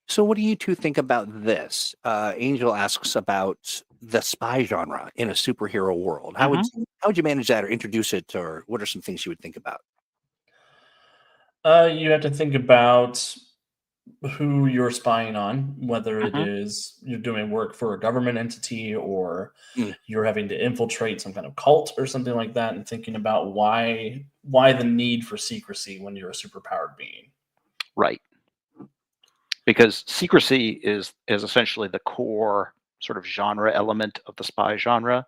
So, what do you two think about this? Angel asks about the spy genre in a superhero world.
Hmm.
How would you manage that or introduce it, or what are some things you would think about?
You have to think about who you're spying on, whether it
Hmm.
is you're doing work for a government entity or
Mm.
you're having to infiltrate some kind of cult or something like that, and thinking about why the need for secrecy when you're a superpowered being.
Right. Because secrecy is essentially the core sort of genre element of the spy genre.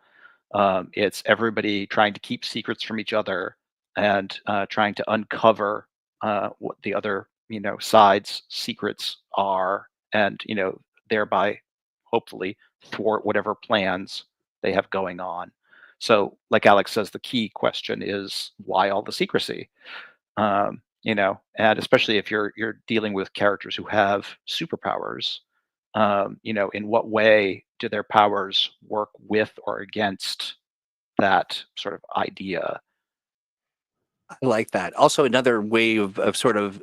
It's everybody trying to keep secrets from each other and trying to uncover what the other side's secrets are, and thereby hopefully thwart whatever plans they have going on. So, like Alex says, the key question is why all the secrecy? And especially if you're dealing with characters who have superpowers, in what way do their powers work with or against that sort of idea?
I like that. Also, another way of sort of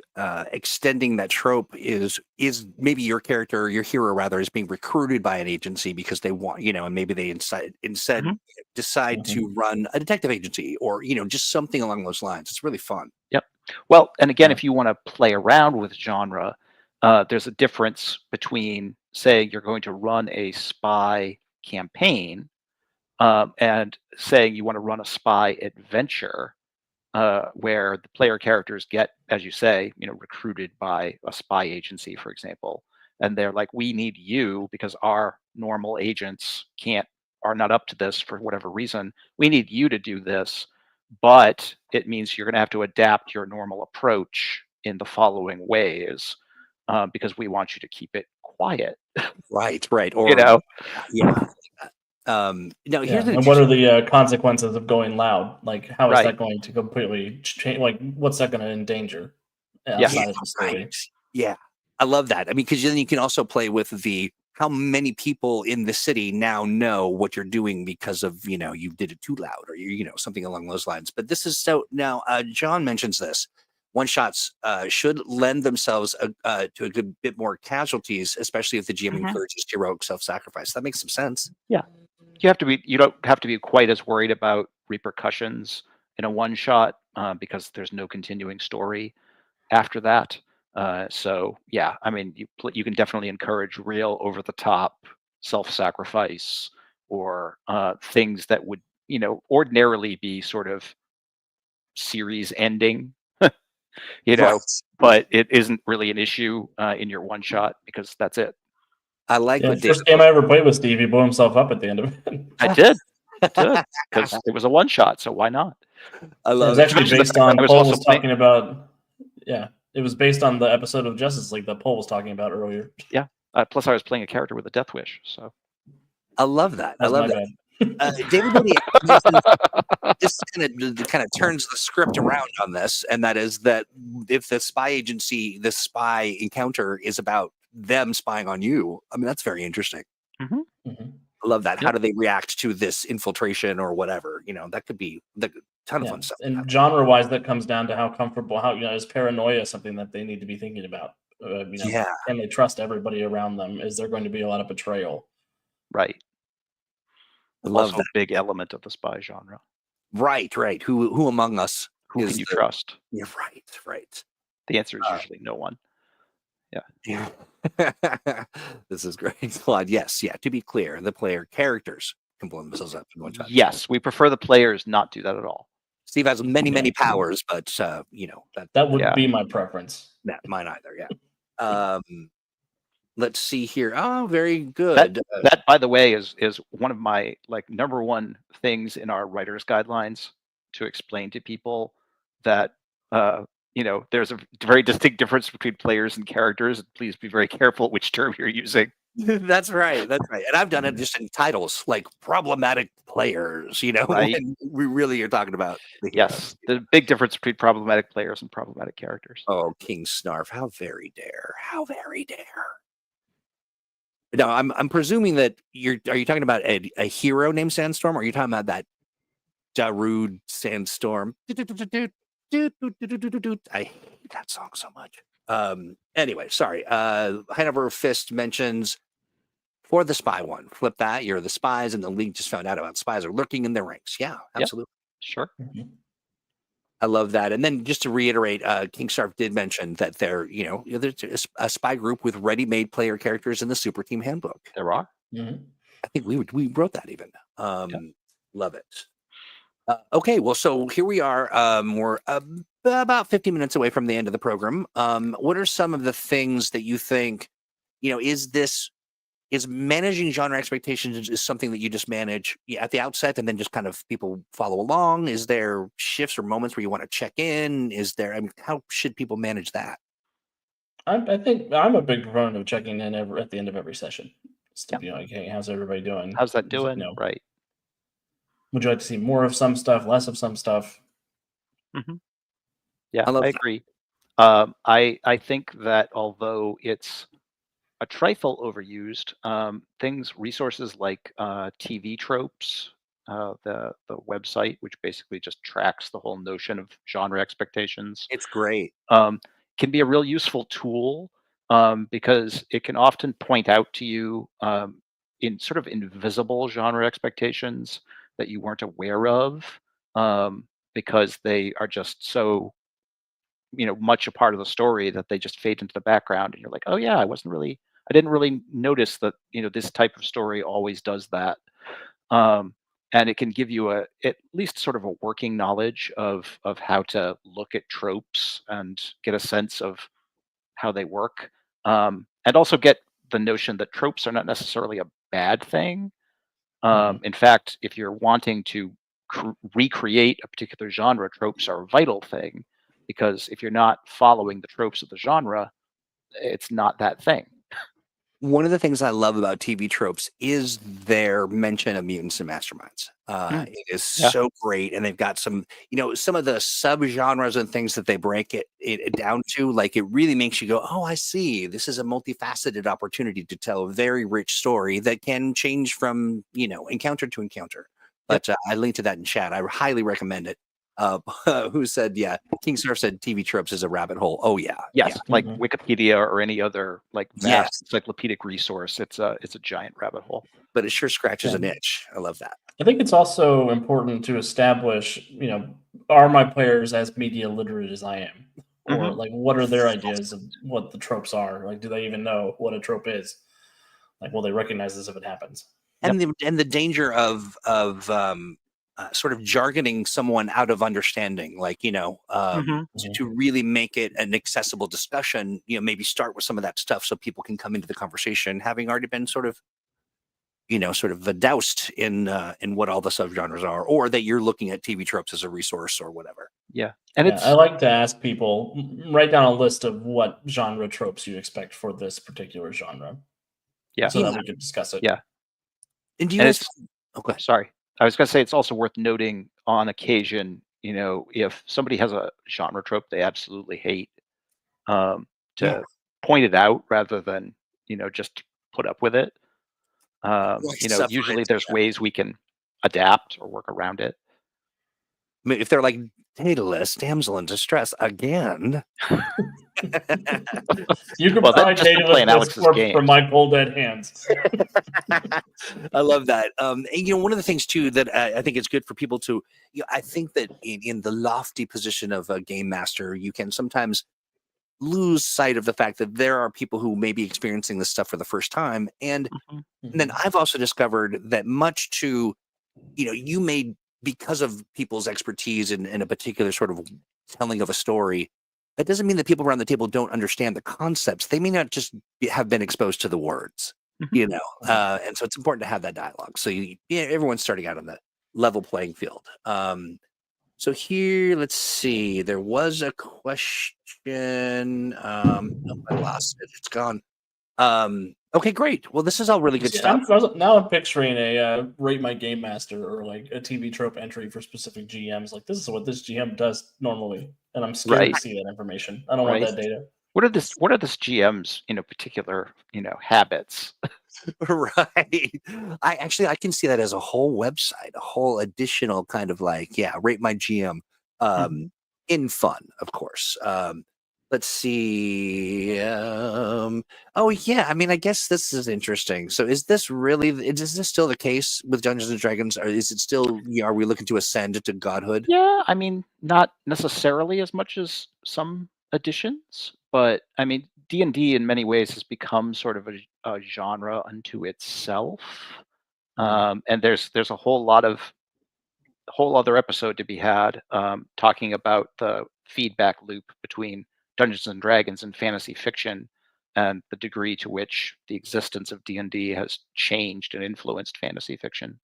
extending that trope is maybe your character, or your hero rather, is being recruited by an agency because they want, and maybe they instead
Mhm.
decide to run a detective agency, or just something along those lines. It's really fun.
Yep. Well, and again,
Yeah.
if you want to play around with genre, there's a difference between saying you're going to run a spy campaign and saying you want to run a spy adventure where the player characters get, as you say, recruited by a spy agency, for example, and they're like, "We need you because our normal agents are not up to this for whatever reason. We need you to do this, but it means you're going to have to adapt your normal approach in the following ways because we want you to keep it quiet."
Right. Or
You know,
yeah. No,
Yeah,
here's an
and what are
interesting.
the consequences of going loud? Like, how is
right?
that going to completely change? Like, what's that going to endanger
Yes.
outside of the
Right.
facility?
Yeah. I love that. I mean, because then you can also play with the how many people in the city now know what you're doing because of, you did it too loud, or something along those lines. But this is so now, John mentions this. One shots should lend themselves to a good bit more casualties, especially if the GM
Mhm.
encourages heroic self-sacrifice. That makes some sense.
Yeah. You don't have to be quite as worried about repercussions in a one shot because there's no continuing story after that. So yeah, I mean, you can definitely encourage real over the top self-sacrifice or things that would ordinarily be sort of series ending, you know,
Right.
but it isn't really an issue in your one shot because that's it.
I like
Yeah,
what David.
first game I ever played with Steve, he blew himself up at the end of it.
I did, because it was a one shot, so why not?
I
It
love
was
it.
actually
Especially the
based
fact that I
on
was
Paul
also
was
playing.
talking about. Yeah, it was based on the episode of Justice League that Paul was talking about earlier.
Yeah. Plus, I was playing a character with a death wish, so.
I love that. I
That's
love
my
that.
bad.
David Bodie mentions this kind of turns the script around on this, and that is that if the spy agency, the spy encounter is about them spying on you, I mean, that's very interesting.
Mhm.
Mhm.
I love that. How
Yep.
do they react to this infiltration or whatever? That could be a ton of
Yeah,
fun stuff.
and genre-wise, that comes down to how comfortable, how is paranoia something that they need to be thinking about?
Yeah,
Can they trust everybody around them? Is there going to be a lot of betrayal?
Right.
I love
Also a
that.
big element of the spy genre.
Right. Who among us
Who can
is
you
the?
trust?
Yeah, right.
The answer is usually no one. Yeah.
Yeah. This is great, Claude. Yes, yeah. To be clear, the player characters can blow themselves up in one shot.
Yes, we prefer the players not do that at all.
Steve has
Yeah,
many powers, but
that would
Yeah.
be my preference.
not mine either. Yeah. Let's see here. Oh, very
That
good.
that by the way is one of my number one things in our writers guidelines to explain to people that there's a very distinct difference between players and characters. Please be very careful which term you're using.
That's right. That's right. And I've done it just in titles like problematic players.
Right.
When we really are talking about the
Yes,
heroes.
the big difference between problematic players and problematic characters.
Oh, King Snarf! How very dare! How very dare! No, I'm presuming that are you talking about a hero named Sandstorm, or are you talking about that Darude Sandstorm? I hate that song so much. Anyway, sorry. Hanover Fist mentions for the spy one. Flip that. You're the spies, and the league just found out about spies are lurking in their ranks. Yeah,
Yeah,
absolutely.
sure.
Mhm.
I love that. And then just to reiterate, King Starf did mention that there's a spy group with ready-made player characters in the Super Team Handbook.
There are.
Mhm.
I think we wrote that even. Love it. Okay, well, so here we are. We're about 15 minutes away from the end of the program. What are some of the things that you think, is managing genre expectations is something that you just manage at the outset and then just kind of people follow along? Is there shifts or moments where you want to check in? How should people manage that?
I think I'm a big proponent of checking in at the end of every session. Just to
Yeah.
be like, hey, how's everybody doing?
How's that
Is it,
doing? Right.
would you like to see more of some stuff, less of some stuff?
Hmm. Yeah,
I love
I
that.
agree. I think that although it's a trifle overused, resources like TV tropes the website, which basically just tracks the whole notion of genre expectations,
It's great.
can be a real useful tool, because it can often point out to you, in sort of invisible genre expectations that you weren't aware of, because they are just so much a part of the story that they just fade into the background, and you're like, oh yeah, I didn't really notice that this type of story always does that. um, and it can give you at least sort of a working knowledge of how to look at tropes and get a sense of how they work, and also get the notion that tropes are not necessarily a bad thing. In fact, if you're wanting to recreate a particular genre, tropes are a vital thing, because if you're not following the tropes of the genre, it's not that thing.
One of the things I love about TV tropes is their mention of mutants and masterminds.
Mm,
It is
yeah.
so great, and they've got some of the subgenres and things that they break it down to. Like, it really makes you go, "Oh, I see. This is a multifaceted opportunity to tell a very rich story that can change from encounter to encounter."
Yep.
But I linked to that in chat. I highly recommend it. Who said, "Yeah"? King Surf said, "TV tropes is a rabbit hole." Oh yeah, yeah,
Yes, like Wikipedia or any other like
yes.
vast encyclopedic resource, it's a giant rabbit hole.
But it sure scratches
Yeah.
an itch. I love that.
I think it's also important to establish, are my players as media literate as I am? Or
Mhm.
like, what are their ideas of what the tropes are? Like, do they even know what a trope is? Like, will they recognize this if it happens?
Yep.
And the danger of sort of jargoning someone out of understanding, like
Mhm.
to really make it an accessible discussion. Maybe start with some of that stuff so people can come into the conversation having already been sort of doused in what all the subgenres are, or that you're looking at TV tropes as a resource or whatever.
Yeah, and
Yeah, I
it's
like to ask people, write down a list of what genre tropes you expect for this particular genre,
yeah,
so that
Yeah.
we could discuss it.
yeah,
And do you
and
guys?
it's
Okay.
sorry, I was gonna say it's also worth noting on occasion, if somebody has a genre trope they absolutely hate,
Yeah.
to point it out rather than just put up with it.
Like suffer
Usually
it.
there's ways we can adapt or work around it.
I mean, if they're like, Daedalus, damsel in distress again.
You could
Well,
buy
just been playing
Daedalus'
Alex's
corpse from
games.
my cold dead hands.
I love that. And, one of the things too that I think it's good for people to, I think that in the lofty position of a game master, you can sometimes lose sight of the fact that there are people who may be experiencing this stuff for the first time. And
Mhm.
then I've also discovered that much to, you may, because of people's expertise in a particular sort of telling of a story, that doesn't mean that people around the table don't understand the concepts. They may not just have been exposed to the words,
Mhm.
and so it's important to have that dialogue. So everyone's starting out on the level playing field. So here, let's see. There was a question. Nope, I lost it. It's gone. Okay, great. Well, this is all really good
See,
stuff.
now I'm picturing a rate my game master or like a TV trope entry for specific GMs. Like, this is what this GM does normally, and I'm scared
Right,
to see that information. I don't want
right.
that data.
What are this GM's particular habits?
Right. I can see that as a whole website, a whole additional kind of like, yeah, rate my GM,
Mhm.
in fun, of course. Let's see. Oh yeah, I mean, I guess this is interesting. So is this still the case with Dungeons and Dragons, or is it still, are we looking to ascend to godhood?
Yeah, I mean, not necessarily as much as some editions, but I mean, D&D in many ways has become sort of a genre unto itself. And there's a whole other episode to be had, talking about the feedback loop between Dungeons and Dragons and fantasy fiction, and the degree to which the existence of D&D has changed and influenced fantasy fiction,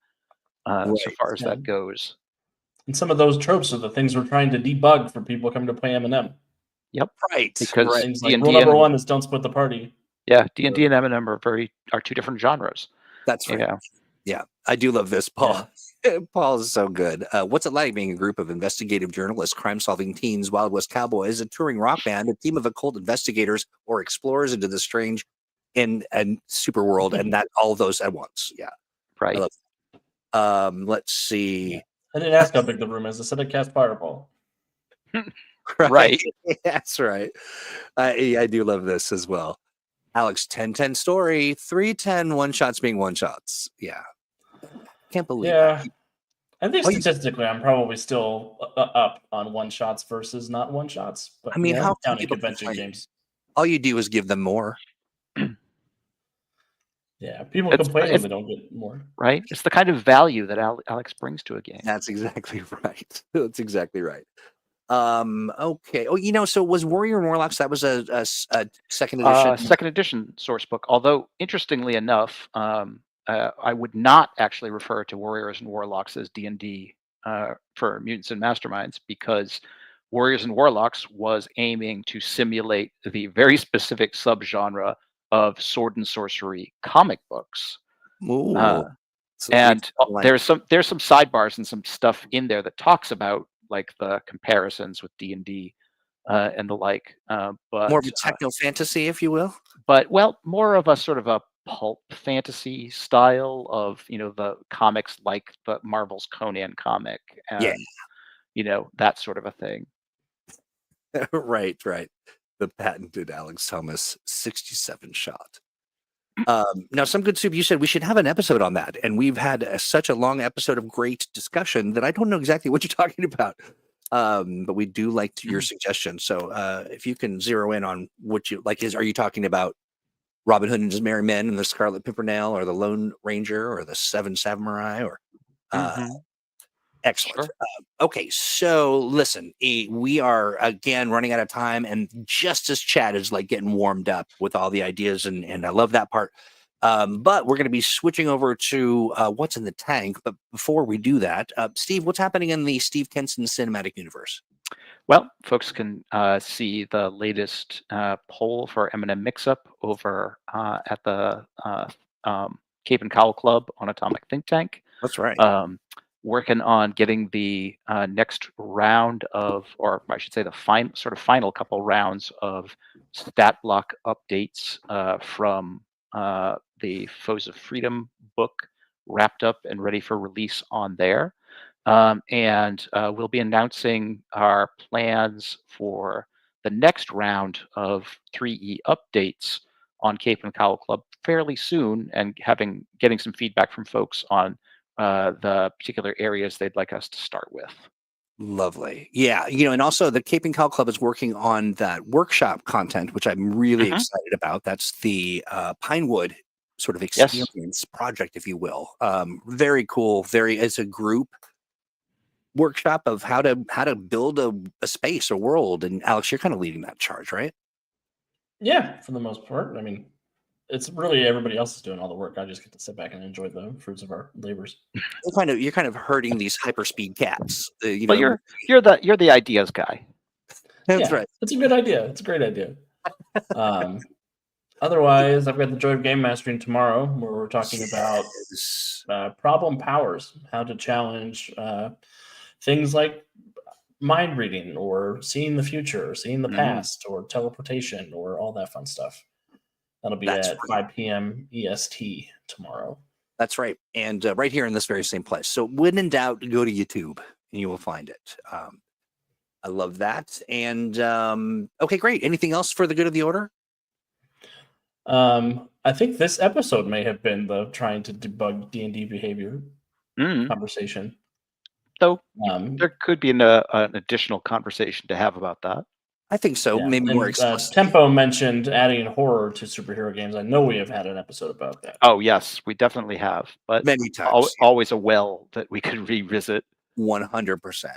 so
Right.
far as
Yeah.
that goes.
And some of those tropes are the things we're trying to debug for people coming to play M&M.
Yep,
Right.
because
Things like rule
D&D
number
and
one is don't split the party.
D&D and M&M are two different genres.
That's
You
right.
know,
Yeah, I do love this, Paul.
Yeah.
Paul is so good. What's it like being a group of investigative journalists, crime-solving teens, Wild West cowboys, a touring rock band, a team of occult investigators, or explorers into the strange in super world, and that all those at once? Yeah, I
right?
love. Let's see.
I didn't ask how big the room is. I said I cast Fireball.
Right.
That's right. I do love this as well. Alex, 10-10 story, 3-10 one-shots being one-shots. Yeah. Can't believe
Yeah.
that.
I think
Oh, you-
statistically, I'm probably still up on one-shots versus not one-shots. But,
I mean, how can
counting
people
convention
complain?
games.
All you do is give them more.
Yeah, people
It's
complain when they don't get more.
right. It's the kind of value that Alex brings to a game.
That's exactly right. That's exactly right. Okay. Oh, so was Warrior and Warlocks, that was a second edition?
Second edition source book. Although interestingly enough, I would not actually refer to Warriors and Warlocks as D&D for Mutants and Masterminds, because Warriors and Warlocks was aiming to simulate the very specific subgenre of sword and sorcery comic books.
Ooh. So
And there's some sidebars and some stuff in there that talks about like the comparisons with D&D and the like. But
more of a techno fantasy, if you will.
But more of a sort of a pulp fantasy style of the comics, like the Marvel's Conan comic, and that sort of a thing.
Right. The patented Alex Thomas 67 shot. Now, some good soup. You said we should have an episode on that, and we've had such a long episode of great discussion that I don't know exactly what you're talking about. But we do like your suggestion. So if you can zero in on what you like, are you talking about Robin Hood and his Merry Men and the Scarlet Pimpernel, or the Lone Ranger, or the Seven Samurai, or excellent.
Sure.
Okay, so listen, we are again running out of time, and just as Chad is like getting warmed up with all the ideas, and I love that part. But we're going to be switching over to what's in the tank. But before we do that, Steve, what's happening in the Steve Kenson cinematic universe?
Well, folks can see the latest poll for M&M Mix-Up over at the Cape and Cowl Club on Atomic Think Tank.
That's right.
Working on getting the next round of, or I should say the final couple rounds of stat block updates from the Foes of Freedom book wrapped up and ready for release on there. And we'll be announcing our plans for the next round of 3E updates on Cape and Cowl Club fairly soon, and getting some feedback from folks on the particular areas they'd like us to start with.
Lovely. Yeah. And also the Cape and Cowl Club is working on that workshop content, which I'm really excited about. That's the Pinewood sort of experience project, if you will. Very cool. It's a group workshop of how to build a space, a world. And Alex, you're kind of leading that charge, right?
Yeah, for the most part. I mean, it's really everybody else is doing all the work. I just get to sit back and enjoy the fruits of our labors.
You're kind of herding these hyperspeed cats.
But you're the ideas guy.
That's right.
It's a good idea. It's a great idea. Otherwise, I've got the Joy of Game Mastering tomorrow, where we're talking about problem powers, how to challenge things like mind reading, or seeing the future, or seeing the past, or teleportation, or all that fun stuff. That'll be at 5 p.m. EST tomorrow.
That's right. And right here in this very same place. So when in doubt, go to YouTube and you will find it. I love that. And okay, great. Anything else for the good of the order?
I think this episode may have been the trying to debug D&D behavior conversation.
So there could be an additional conversation to have about that.
I think so.
Yeah.
Maybe more explicit.
Tempo mentioned adding horror to superhero games. I know we have had an episode about that.
Oh, yes, we definitely have. But
many times.
Always a well that we could revisit.
100%.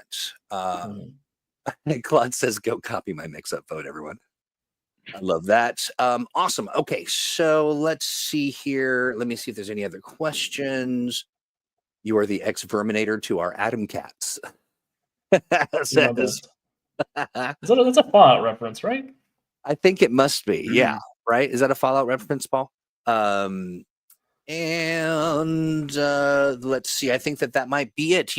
Claude says, go copy my mix-up vote, everyone. I love that. Awesome. Okay, so let's see here. Let me see if there's any other questions. You are the ex-verminator to our Atom Cats. Says,
that's a Fallout reference, right?
I think it must be. Yeah. Right. Is that a Fallout reference, Paul? And let's see. I think that might be it.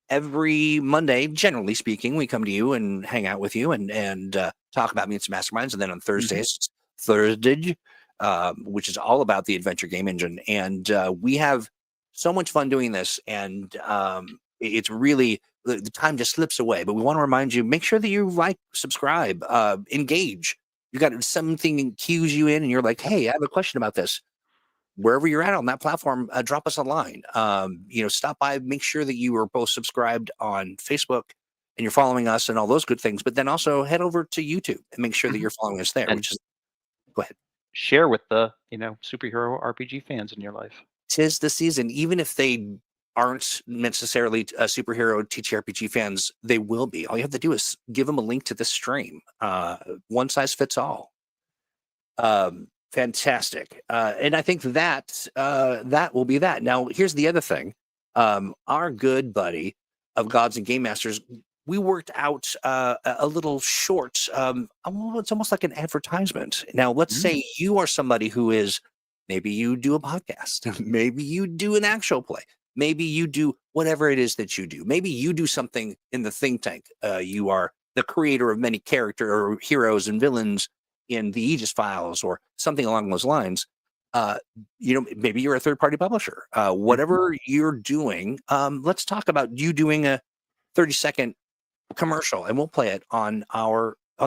Every Monday, generally speaking, we come to you and hang out with you and talk about Mutants and Masterminds. And then on Thursdays, Thursday, which is all about the adventure game engine. And we have so much fun doing this, and it's really the time just slips away. But we want to remind you: make sure that you like, subscribe, engage. You got something cues you in, and you're like, "Hey, I have a question about this." Wherever you're at on that platform, drop us a line. Stop by, make sure that you are both subscribed on Facebook and you're following us and all those good things. But then also head over to YouTube and make sure that you're following us there.
And
Go ahead.
Share with the superhero RPG fans in your life.
'Tis the season, even if they aren't necessarily superhero TTRPG fans, they will be. All you have to do is give them a link to the stream. One size fits all. Fantastic. And I think that that will be that. Now, here's the other thing. Our good buddy of Gods and Game Masters, we worked out a little short. It's almost like an advertisement. Now, let's say you are somebody who is, maybe you do a podcast. Maybe you do an actual play. Maybe you do whatever it is that you do. Maybe you do something in the think tank. You are the creator of many character or heroes and villains in the Aegis files or something along those lines. Maybe you're a third-party publisher. Whatever you're doing, let's talk about you doing a 30-second commercial, and we'll play it on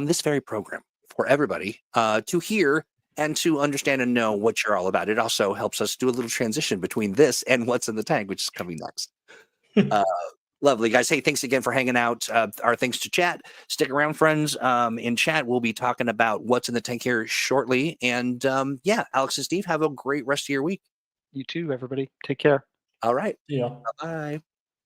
this very program for everybody to hear and to understand and know what you're all about. It also helps us do a little transition between this and what's in the tank, which is coming next. Lovely, guys. Hey, thanks again for hanging out. Our thanks to chat. Stick around, friends. In chat, we'll be talking about what's in the tank here shortly. And Alex and Steve, have a great rest of your week.
You too, everybody. Take care.
All right.
Yeah.
Bye-bye.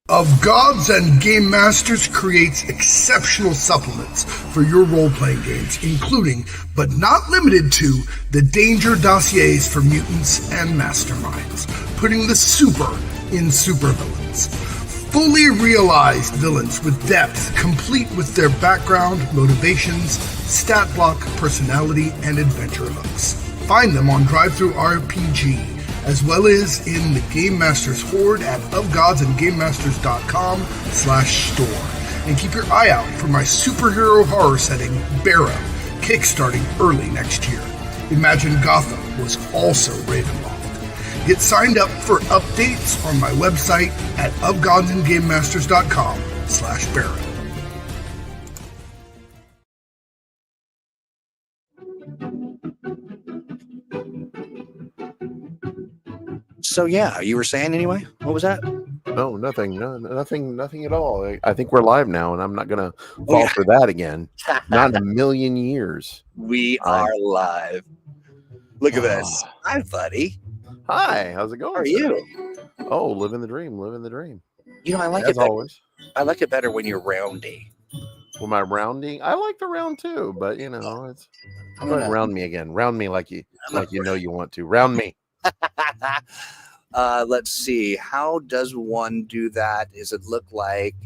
Of Gods and Game Masters creates exceptional supplements for your role-playing games, including, but not limited to, the danger dossiers for mutants and masterminds, putting the super in supervillains. Fully realized villains with depth, complete with their background, motivations, stat block, personality, and adventure hooks. Find them on DriveThruRPG, as well as in the Game Masters Horde at ofgodsandgamemasters.com/store. And keep your eye out for my superhero horror setting, Barrow, kickstarting early next year. Imagine Gotham was also Ravenloft. Get signed up for updates on my website at ofgodsandgamemasters.com/Barrow.
So yeah, you were saying anyway? What was that?
No, nothing. No, nothing at all. I think we're live now, and I'm not gonna fall for that again. Not in a million years.
We are live. Look at this. Hi, buddy.
Hi, how's it going?
How are
sir?
you?
Oh, living the dream, living the dream.
I like
As
it better.
always.
I like it better when you're roundy.
Well, my rounding, I like the round too, but it's go ahead and round me again. Round me like you know you want to. Round me.
Let's see. How does one do that? Does it look like?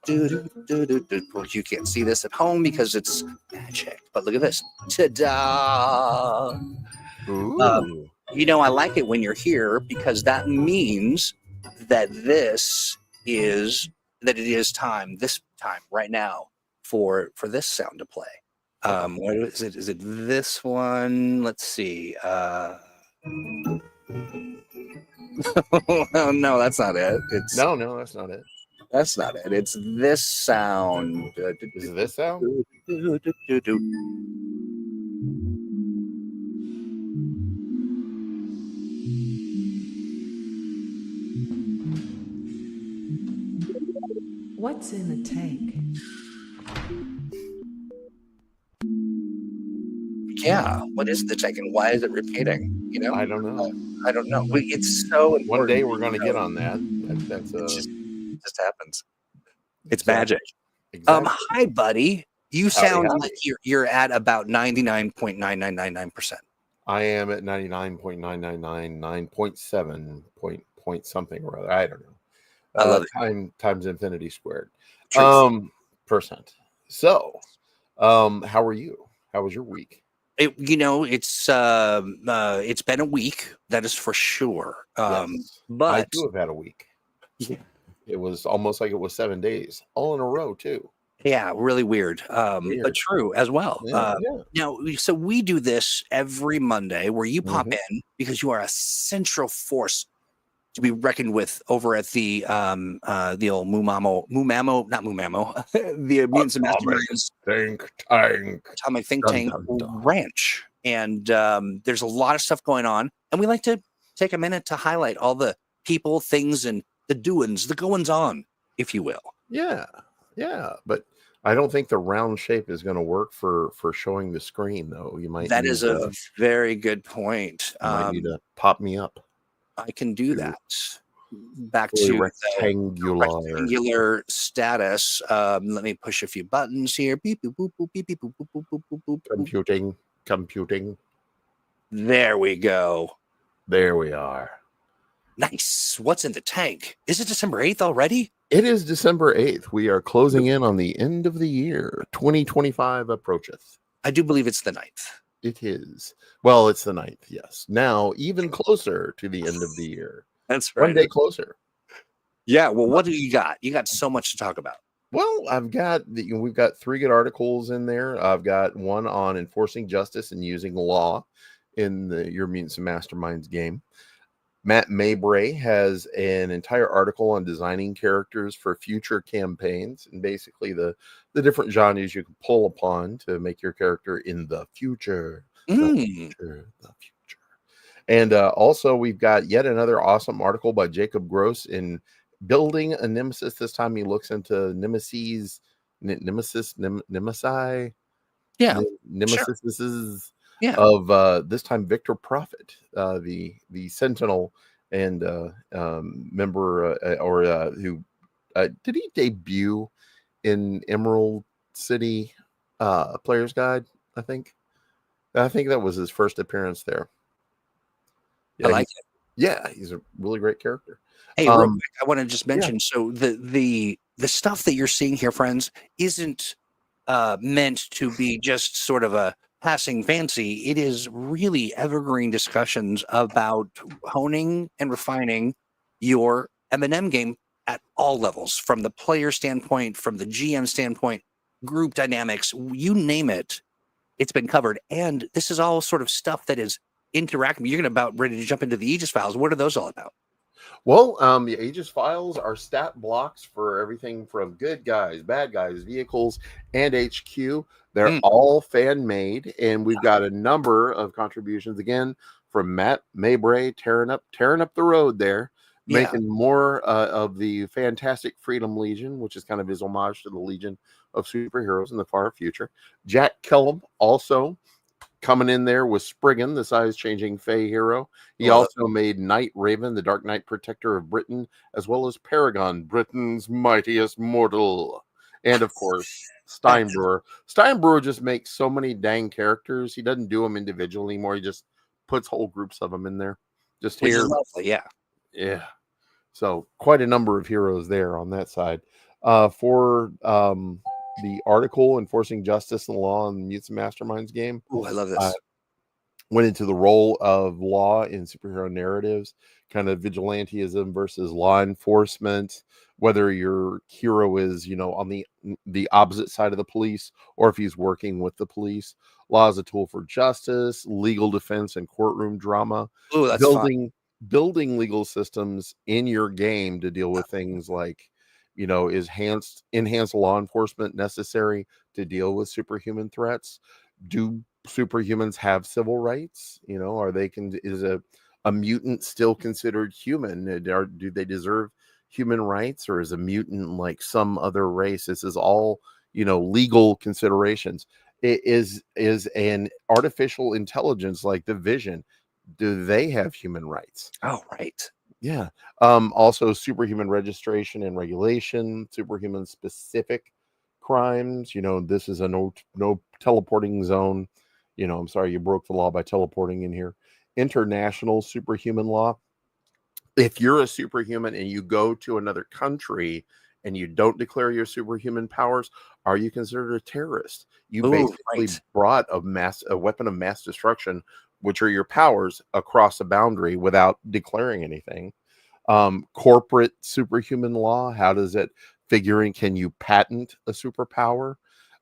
Well, you can't see this at home because it's magic. But look at this. Ta-da!
Ooh.
I like it when you're here because that means that it is time. This time right now for this sound to play. What is it? Is it this one? Let's see. Oh, no, that's not it.
No, that's not it.
That's not it. It's this sound.
Is it this sound?
What's in the tank?
Yeah, what is the tank and why is it repeating?
I don't know.
I don't know. It's so important.
One day we're going to get on that. That's
it just happens. It's
Exactly.
magic.
exactly.
Hi, buddy. You sound
howdy.
like you're at about 99.9999%.
I am at 99.9999.7 point something or other. I don't know.
I love it.
Times infinity squared.
Truth.
Percent. So, how are you? How was your week?
It's been a week, that is for sure.
Yes.
But
I too have had a week.
Yeah.
It was almost like it was 7 days, all in a row too.
Yeah, really weird. But true as well.
Yeah.
Now, so we do this every Monday where you pop in because you are a central force to be reckoned with over at the old MuMaMo, not MuMaMo, the Mutants and Masterminds
Think tank.
Atomic Think
Dun,
Tank
dun, dun.
Ranch. And there's a lot of stuff going on. And we like to take a minute to highlight all the people, things, and the doings, the goings on, if you will.
Yeah, but I don't think the round shape is going to work for showing the screen, though. You might.
That is a very good point.
You might need to pop me up.
I can do that. Back
Fully
to
rectangular.
rectangular status. Let me push a few buttons here. Beep, boop, boop, boop, beep, beep, boop, boop, boop, boop, boop, boop.
Computing.
There we go.
There we are.
Nice. What's in the tank? Is it December 8th already?
It is December 8th. We are closing in on the end of the year. 2025 approacheth.
I do believe it's the 9th.
It is. Well, it's the 9th, yes. Now, even closer to the end of the year.
That's right.
One day closer.
Yeah. Well, what do you got? You got so much to talk about.
Well, we've got 3 good articles in there. I've got one on enforcing justice and using law in your Mutants and Masterminds game. Matt Mabray has an entire article on designing characters for future campaigns and basically the different genres you can pull upon to make your character in the future. The future. And also, we've got yet another awesome article by Jacob Gross in Building a Nemesis. This time he looks into Nemesis.
Yeah.
Nemesis.
Yeah.
Of this time Victor Prophet, the Sentinel and member who did he debut in Emerald City Player's Guide? I think that was his first appearance there. Yeah,
I like it.
Yeah, he's a really great character.
Hey, real quick, I want to just mention, so the stuff that you're seeing here, friends, isn't meant to be just sort of a passing fancy. It is really evergreen discussions about honing and refining your M&M game at all levels, from the player standpoint, from the GM standpoint, group dynamics, you name it, it's been covered. And this is all sort of stuff that is interactive. You're about ready to jump into the Aegis files. What are those all about?
Well, the Aegis files are stat blocks for everything from good guys, bad guys, vehicles, and HQ. They're all fan-made, and we've got a number of contributions, again, from Matt Mabray, tearing up the road there, making more of the fantastic Freedom Legion, which is kind of his homage to the Legion of Superheroes in the far future. Jack Kellum also coming in there with Spriggan, the size-changing Fey hero. He also made Night Raven, the Dark Knight Protector of Britain, as well as Paragon, Britain's mightiest mortal. And, of course, Steinbrewer. Steinbrewer just makes so many dang characters. He doesn't do them individually anymore. He just puts whole groups of them in there. Just
Which
here.
is lovely, yeah.
Yeah. So quite a number of heroes there on that side. For the article Enforcing Justice and Law in the Mutants and Masterminds game.
Oh, I love this.
Went into the role of law in superhero narratives, kind of vigilantism versus law enforcement, whether your hero is, on the opposite side of the police or if he's working with the police. Law is a tool for justice, legal defense, and courtroom drama.
Oh, that's fun.
Building legal systems in your game to deal with things like, is enhanced law enforcement necessary to deal with superhuman threats? Do superhumans have civil rights? Is a mutant still considered human? Do they deserve human rights, or is a mutant like some other race? This is all, legal considerations. It is an artificial intelligence like the Vision. Do they have human rights?
Oh, right.
Yeah. Also superhuman registration and regulation, superhuman specific crimes. This is a no teleporting zone. I'm sorry, you broke the law by teleporting in here. International superhuman law. If you're a superhuman and you go to another country and you don't declare your superhuman powers, are you considered a terrorist? You basically brought a weapon of mass destruction, which are your powers, across a boundary without declaring anything. Corporate superhuman law, how does it figure in? Can you patent a superpower?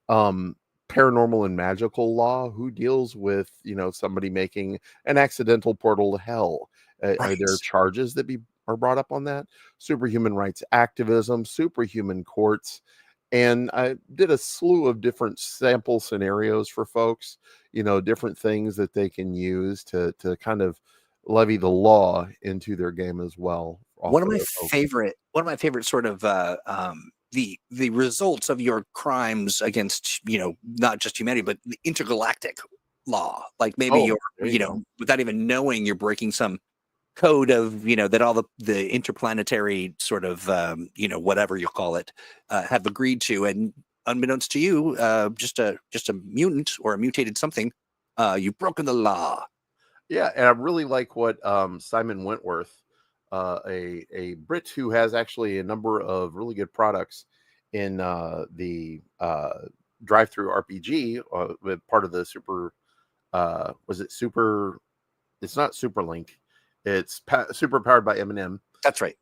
Paranormal and magical law, who deals with, somebody making an accidental portal to hell? Are there charges that are brought up on that. Superhuman rights activism, superhuman courts. And I did a slew of different sample scenarios for folks, different things that they can use to kind of levy the law into their game as well.
One of my favorite sort of the results of your crimes against not just humanity but the intergalactic law. Like maybe
Oh,
you're
there you go.
without even knowing you're breaking some code of that all the interplanetary sort of whatever you call it have agreed to, and unbeknownst to you, just a mutant or a mutated something, you've broken the law.
Yeah, and I really like what Simon Wentworth, a Brit who has actually a number of really good products in the drive-through RPG, with part of the super. Was it super? It's not Superlink. It's super powered by Eminem.
That's right.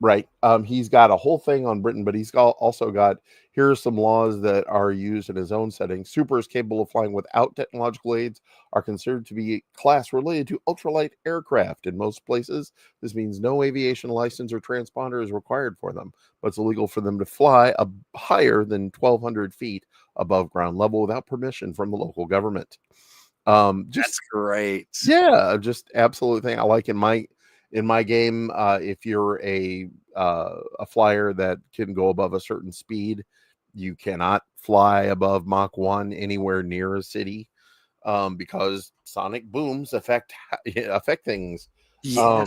Right. He's got a whole thing on Britain, but he's also got, here are some laws that are used in his own setting. Supers capable of flying without technological aids are considered to be class related to ultralight aircraft. In most places, this means no aviation license or transponder is required for them, but it's illegal for them to fly higher than 1,200 feet above ground level without permission from the local government.
That's great.
Yeah, just absolute thing I like in my game. If you're a flyer that can go above a certain speed, you cannot fly above Mach 1 anywhere near a city, because sonic booms affect things.
Yeah.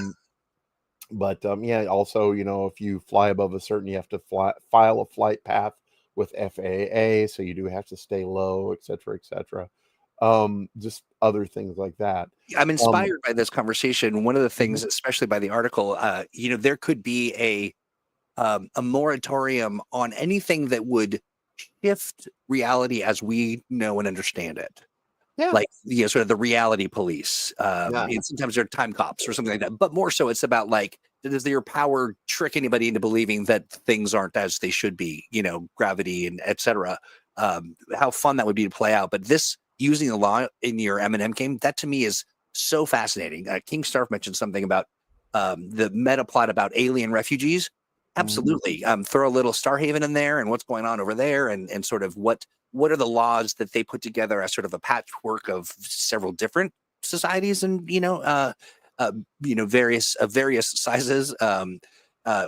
Yeah, also, if you fly above a certain, you have to file a flight path with FAA, so you do have to stay low, etc., etc. Just other things like that.
I'm inspired by this conversation. One of the things, especially by the article, there could be a moratorium on anything that would shift reality as we know and understand it.
Yeah.
Like sort of the reality police.
Yeah.
And sometimes they're time cops or something like that. But more so, it's about like, does your power trick anybody into believing that things aren't as they should be? Gravity and etc. How fun that would be to play out. But this, using the law in your M&M game, that to me is so fascinating. King Starf mentioned something about the meta plot about alien refugees. Absolutely. Throw a little Starhaven in there and what's going on over there, and sort of what are the laws that they put together as sort of a patchwork of several different societies and various sizes,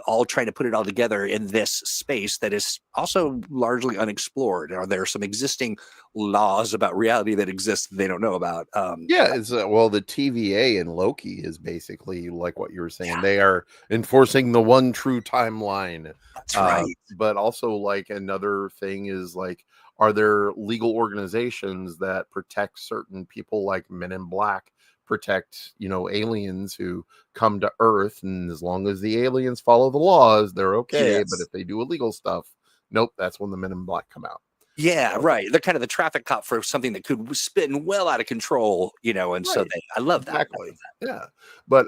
all trying to put it all together in this space that is also largely unexplored. Are there some existing laws about reality that exist that they don't know about?
It's the TVA in Loki is basically like what you were saying. They are enforcing the one true timeline.
That's right.
But also, like, another thing is, like, are there legal organizations that protect certain people, like Men in Black protect aliens who come to Earth, and as long as the aliens follow the laws, they're okay.
Yes.
But if they do illegal stuff, nope, that's when the Men in Black come out.
Yeah, right. They're kind of the traffic cop for something that could spin well out of control, and so I love that.
Exactly. Yeah. But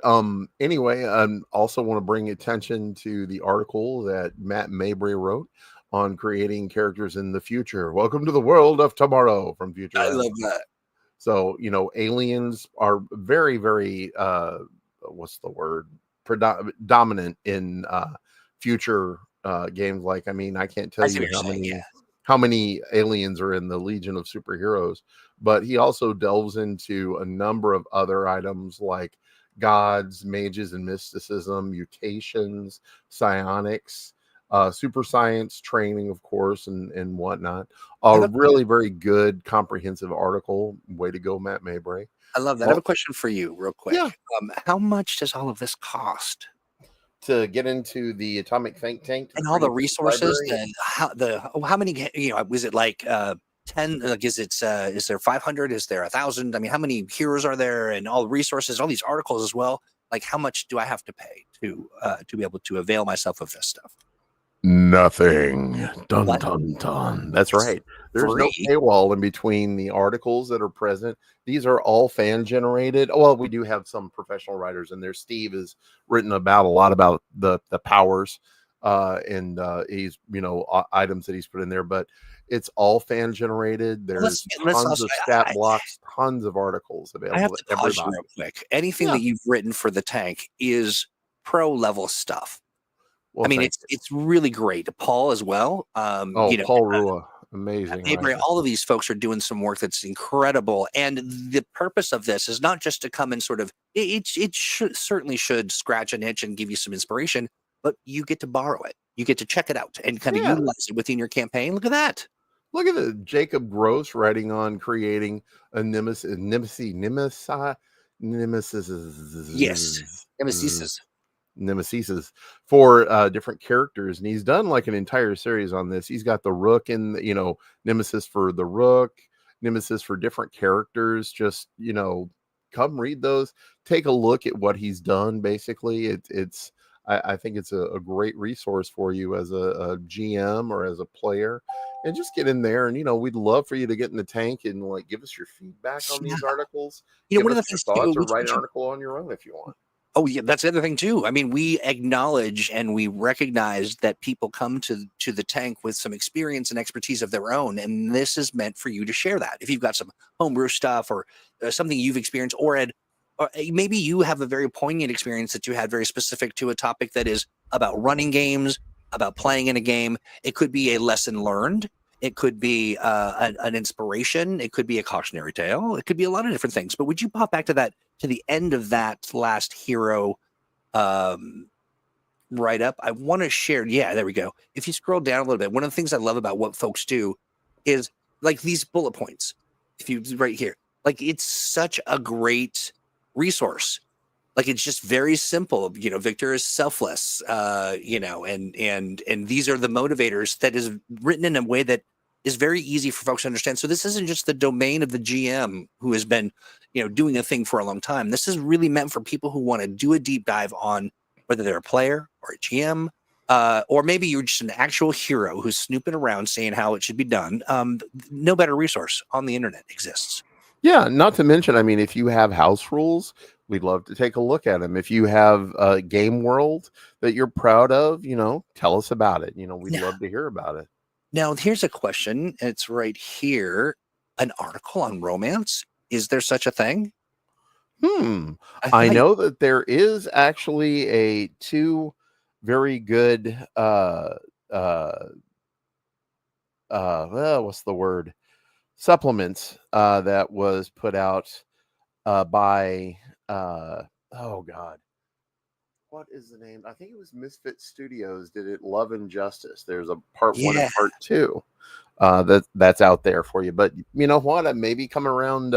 anyway, also want to bring attention to the article that Matt Mabry wrote on creating characters in the future. Welcome to the world of tomorrow from Future.
I love that.
So, aliens are very, very what's the word? Dominant in future games. Like, I mean, I can't tell you how many aliens are in the Legion of Superheroes, but he also delves into a number of other items like gods, mages, and mysticism, mutations, psionics, super science training, of course, and whatnot. A really very good, comprehensive article. Way to go, Matt Mabry.
I love that. I have a question for you, real quick.
Yeah.
How much does all of this cost
to get into the atomic think tank
and all the resources? And how many? Was it like 10? Like, is there 500? Is there 1,000? I mean, how many heroes are there? And all the resources, all these articles as well. Like, how much do I have to pay to be able to avail myself of this stuff?
Nothing. Dun dun dun. That's right. There's no paywall in between the articles that are present. These are all fan generated. Well, we do have some professional writers in there. Steve has written a lot about the powers and he's items that he's put in there, but it's all fan generated. There's tons of stat blocks, tons of articles available.
I have to pause you real quick. Anything that you've written for the tank is pro level stuff.
Well,
I mean,
thank
it's really great. Paul as well.
Oh,
You know,
Paul Rua, amazing.
Mayberry,
writer.
all of these folks are doing some work that's incredible. And the purpose of this is not just to come and sort of, certainly should scratch an itch and give you some inspiration, but you get to borrow it. You get to check it out and kind of
Yeah.
utilize it within your campaign. Look at that.
Look at the Jacob Gross writing on creating a nemesis.
Yes.
Nemesis for different characters, and he's done like an entire series on this. He's got the Rook and Nemesis for the Rook, Nemesis for different characters. Just come read those, take a look at what he's done. Basically, I think it's a great resource for you as a GM or as a player, and just get in there. And we'd love for you to get in the tank and like give us your feedback on these articles.
One of the
Give us
things
your thoughts,
too,
or write an article on your own if you want.
Oh, yeah, that's the other thing too. I mean, we acknowledge and we recognize that people come to the tank with some experience and expertise of their own, and this is meant for you to share that. If you've got some homebrew stuff or something you've experienced, or maybe you have a very poignant experience that you had very specific to a topic that is about running games, about playing in a game. It could be a lesson learned. It could be an inspiration. It could be a cautionary tale. It could be a lot of different things. But would you pop back to the end of that last hero write up? I want to share. Yeah, there we go. If you scroll down a little bit, one of the things I love about what folks do is like these bullet points. If you right here, like it's such a great resource. Like it's just very simple. Victor is selfless. And these are the motivators that is written in a way that is very easy for folks to understand. So this isn't just the domain of the GM who has been, doing a thing for a long time. This is really meant for people who want to do a deep dive on whether they're a player or a GM, or maybe you're just an actual hero who's snooping around saying how it should be done. No better resource on the internet exists.
Yeah, not to mention, I mean, if you have house rules, we'd love to take a look at them. If you have a game world that you're proud of, tell us about it. We'd love to hear about it.
Now, here's a question. It's right here. An article on romance. Is there such a thing?
I know that there is actually two very good, what's the word? Supplements that was put out by oh god, what is the name? I think it was Misfit Studios did it. Love and Justice. There's a part 1 and part 2 that's out there for you. But you know what? Maybe come around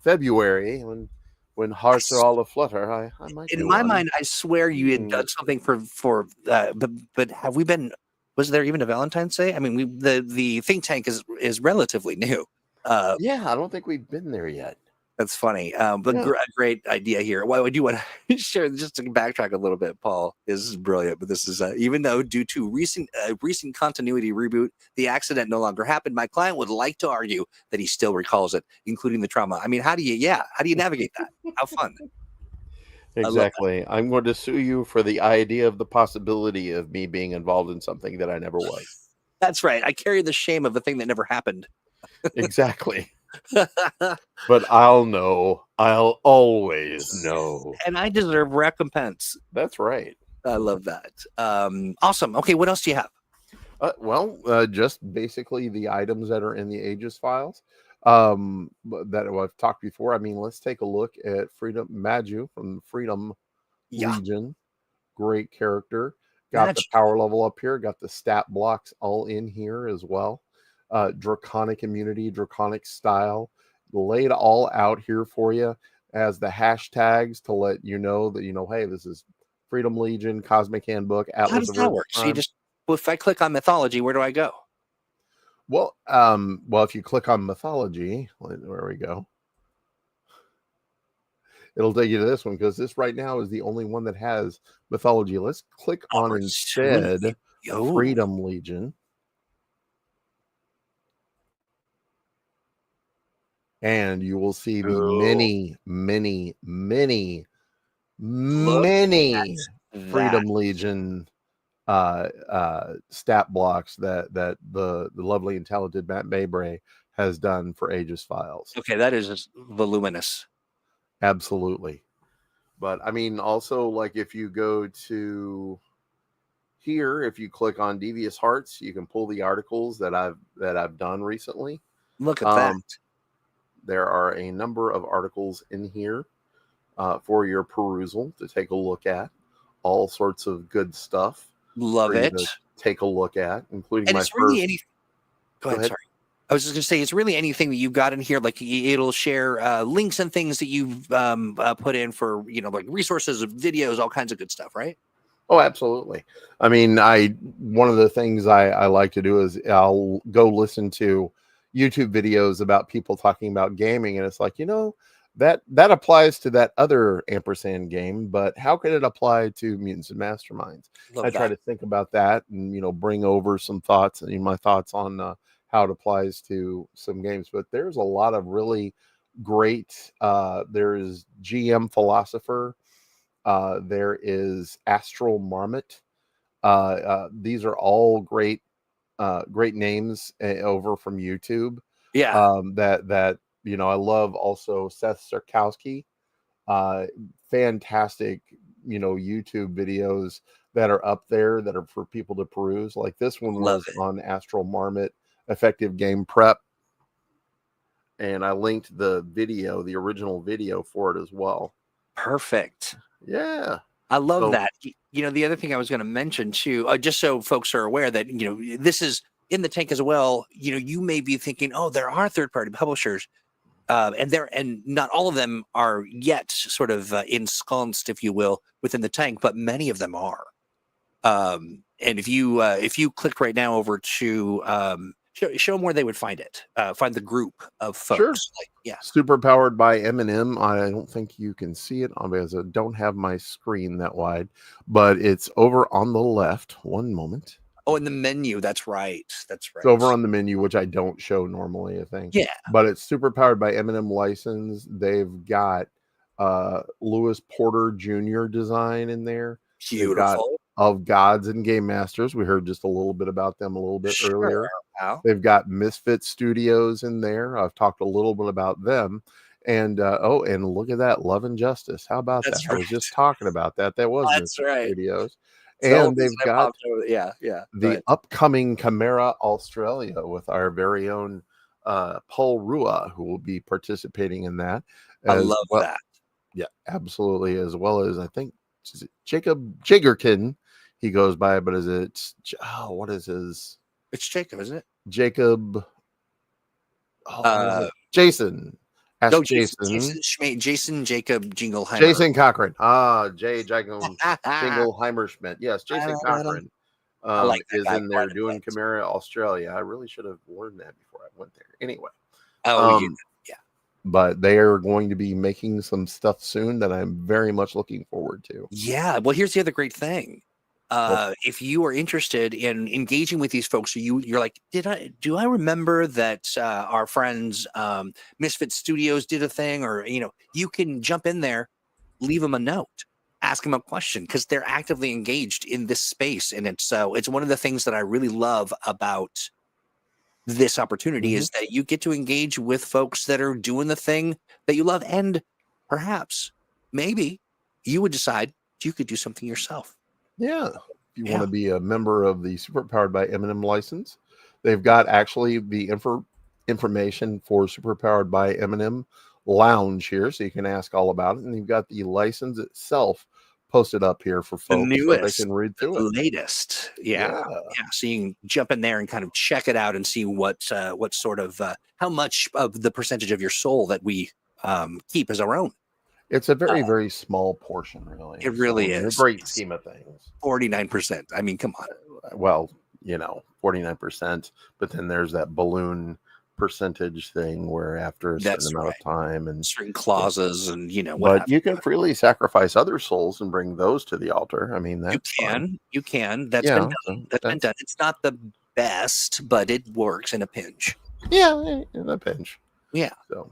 February when hearts are all aflutter. I might.
In my mind, I swear you had done something for but have we been? Was there even a Valentine's Day? I mean, the think tank is relatively new.
Yeah, I don't think we've been there yet.
That's funny. But great idea here. Well, I do want to share, just to backtrack a little bit, Paul. This is brilliant, but this is even though due to recent continuity reboot, the accident no longer happened. My client would like to argue that he still recalls it, including the trauma. I mean, how do you navigate that? How fun.
Exactly. I'm going to sue you for the idea of the possibility of me being involved in something that I never was.
That's right. I carry the shame of a thing that never happened.
Exactly. But I'll know. I'll always know.
And I deserve recompense.
That's right.
I love that. Awesome. Okay, what else do you have?
Just basically the items that are in the Aegis files. That I've talked before. I mean, let's take a look at Freedom Maju from Freedom Legion. Great character. Got the power level up here. Got the stat blocks all in here as well. Draconic immunity, draconic style. Laid all out here for you as the hashtags to let you know that hey, this is Freedom Legion, Cosmic Handbook, Atlas.
How does that work? So if I click on mythology, where do I go?
Well, if you click on mythology, where we go, it'll take you to this one because this right now is the only one that has mythology. Let's click on instead Freedom Legion. And you will see the many Freedom Legion stat blocks that the lovely and talented Matt Mayberry has done for Aegis Files.
Okay, that is just voluminous.
Absolutely. But I mean, also, like, if you go to here, if you click on Devious Hearts, you can pull the articles that I've done recently.
Look at that.
There are a number of articles in here for your perusal to take a look at. All sorts of good stuff.
Love
for you
it.
to take a look at, including
And
my
it's really
first.
Go ahead. Sorry. I was just going to say, it's really anything that you've got in here. Like it'll share links and things that you've put in for, like resources, videos, all kinds of good stuff, right?
Oh, absolutely. I mean, one of the things I like to do is I'll go listen to YouTube videos about people talking about gaming, and it's like, that applies to that other ampersand game, but how can it apply to Mutants and Masterminds? I try to think about that and bring over some thoughts and my thoughts on how it applies to some games. But there's a lot of really great. There's GM Philosopher. There is Astral Marmot. These are all great names over from YouTube.
Yeah.
That I love also Seth Sarkowski. Fantastic, YouTube videos that are up there that are for people to peruse. Like this one was on Astral Marmot, effective game prep. And I linked the original video for it as well.
Perfect.
Yeah.
I love that. The other thing I was going to mention too, just so folks are aware that, this is in the tank as well. You may be thinking, oh, there are third-party publishers. And not all of them are yet sort of ensconced, if you will, within the tank, but many of them are. And if you clicked right now over to show them where they would find it, find the group of folks.
Sure.
Yeah.
Super powered by M&M. I don't think you can see it because I don't have my screen that wide, but it's over on the left. One moment.
Oh, in the menu. That's right. It's
over on the menu, which I don't show normally, I think.
Yeah.
But it's super powered by M&M license. They've got Lewis Porter Jr. design in there.
Beautiful.
Of Gods and Game Masters. We heard just a little bit about them a little bit earlier.
Wow.
They've got Misfit Studios in there. I've talked a little bit about them. And and look at that, Love and Justice. How about that?
Right.
I was just talking about that. That was Misfit Studios.
And they've got
the upcoming Chimera Australia with our very own Paul Rua, who will be participating in that.
I love that.
Yeah, absolutely. As well as I think Jacob Jagerkin, he goes by, but what is his?
It's Jacob, isn't it?
Jacob. Jason.
Jason Jacob Jingleheimer.
Jason Cochran. Jingleheimer Schmidt. Yes, Jason Cochran is in there doing Chimera Australia. I really should have learned that before I went there. Anyway.
Yeah.
But they are going to be making some stuff soon that I'm very much looking forward to.
Yeah. Well, here's the other great thing. If you are interested in engaging with these folks, you're like, do I remember that our friends Misfit Studios did a thing, or you can jump in there, leave them a note, ask them a question, because they're actively engaged in this space, and it's one of the things that I really love about this opportunity is that you get to engage with folks that are doing the thing that you love, and perhaps maybe you would decide you could do something yourself.
Yeah. If you want to be a member of the Super Powered by M&M license, they've got actually the information for Super Powered by M&M lounge here, so you can ask all about it. And you've got the license itself posted up here for folks, so they can read through it.
Latest. Yeah. So you can jump in there and kind of check it out and see what sort of how much of the percentage of your soul that we keep as our own.
It's a very, very small portion, really.
It really is.
In the great scheme of things.
49%. I mean, come on.
Well, 49%, but then there's that balloon percentage thing where after a certain amount of time and
certain clauses and
but you can freely sacrifice other souls and bring those to the altar. I mean,
you can. That's been done. That's been done. It's not the best, but it works in a pinch.
Yeah, in a pinch.
Yeah. So,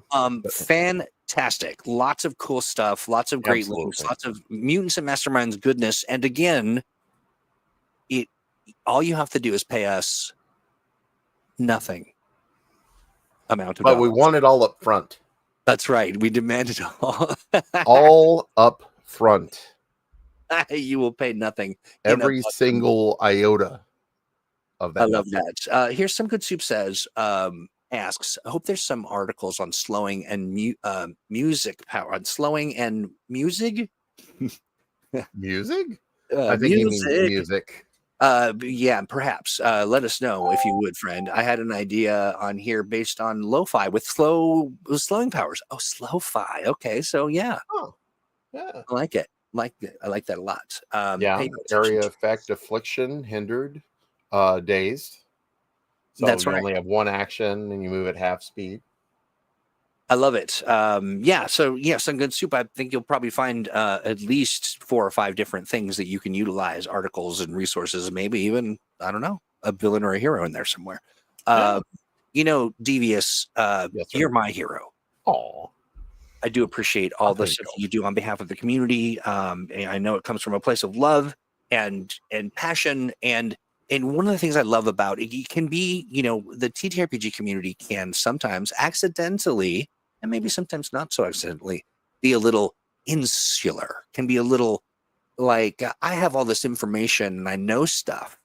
fantastic. Lots of cool stuff. Lots of great links. Lots of Mutants and Masterminds goodness. And again, all you have to do is pay us nothing amount of
but
dollars.
We want it all up front.
That's right. We demand it all.
All up front.
You will pay nothing. in a
Every
buck.
single iota of that.
I love that. Here's Some Good Soup says, asks, I hope there's some articles on slowing and music power, on slowing and music.
Music? I think he means music.
Yeah, perhaps. Let us know if you would, friend. I had an idea on here based on lo-fi with slowing powers. Oh, slow-fi. Okay, so yeah,
Oh, yeah.
I like it. I like that a lot.
Yeah,
pay attention
area
to-
effect, affliction, hindered, dazed. So
That's
you
right.
only have one action and you move at half speed.
I love it. Yeah, so yeah, Some Good Soup. I think you'll probably find at least 4 or 5 different things that you can utilize, articles and resources, maybe even, I don't know, a villain or a hero in there somewhere.
Yeah.
Devious,
Yes, sir.
you're my hero.
Oh,
I do appreciate all the
thank
stuff
you.
you do on behalf of the community. And I know it comes from a place of love and passion. And one of the things I love about it, it can be, the TTRPG community can sometimes accidentally, and maybe sometimes not so accidentally, be a little insular, can be a little like, I have all this information and I know stuff.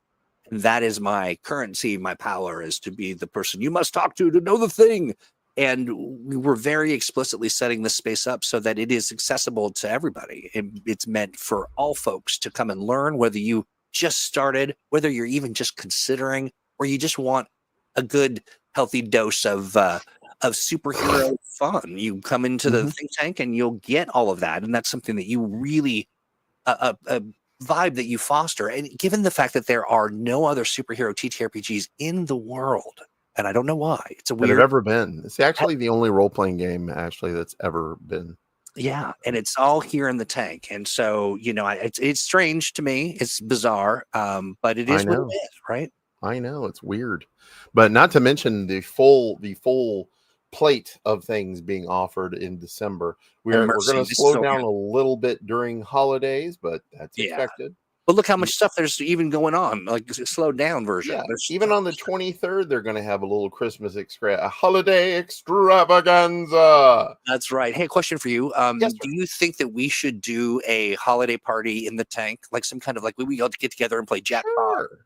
And that is my currency, my power is to be the person you must talk to know the thing. And we were very explicitly setting this space up so that it is accessible to everybody. It's meant for all folks to come and learn, whether you just started, whether you're even just considering, or you just want a good, healthy dose of superhero fun. You come into the think tank and you'll get all of that. And that's something that you really, a vibe that you foster. And given the fact that there are no other superhero TTRPGs in the world, and I don't know why, it's a
that
weird,
have ever been. It's actually the only role playing game actually that's ever been.
yeah, and it's all here in the tank. And so, it's strange to me. It's bizarre, but it is what it is, right?
I know it's weird, but not to mention the full plate of things being offered in December. We're going to slow down a little bit during holidays, but that's expected.
But look how much stuff there's even going on, like a slowed down version.
Yeah, even on the 23rd, they're going to have a little Christmas a holiday extravaganza.
That's right. Hey, question for you.
Yes,
do you think that we should do a holiday party in the tank, like some kind of like we all get together and play jackpot?
Sure.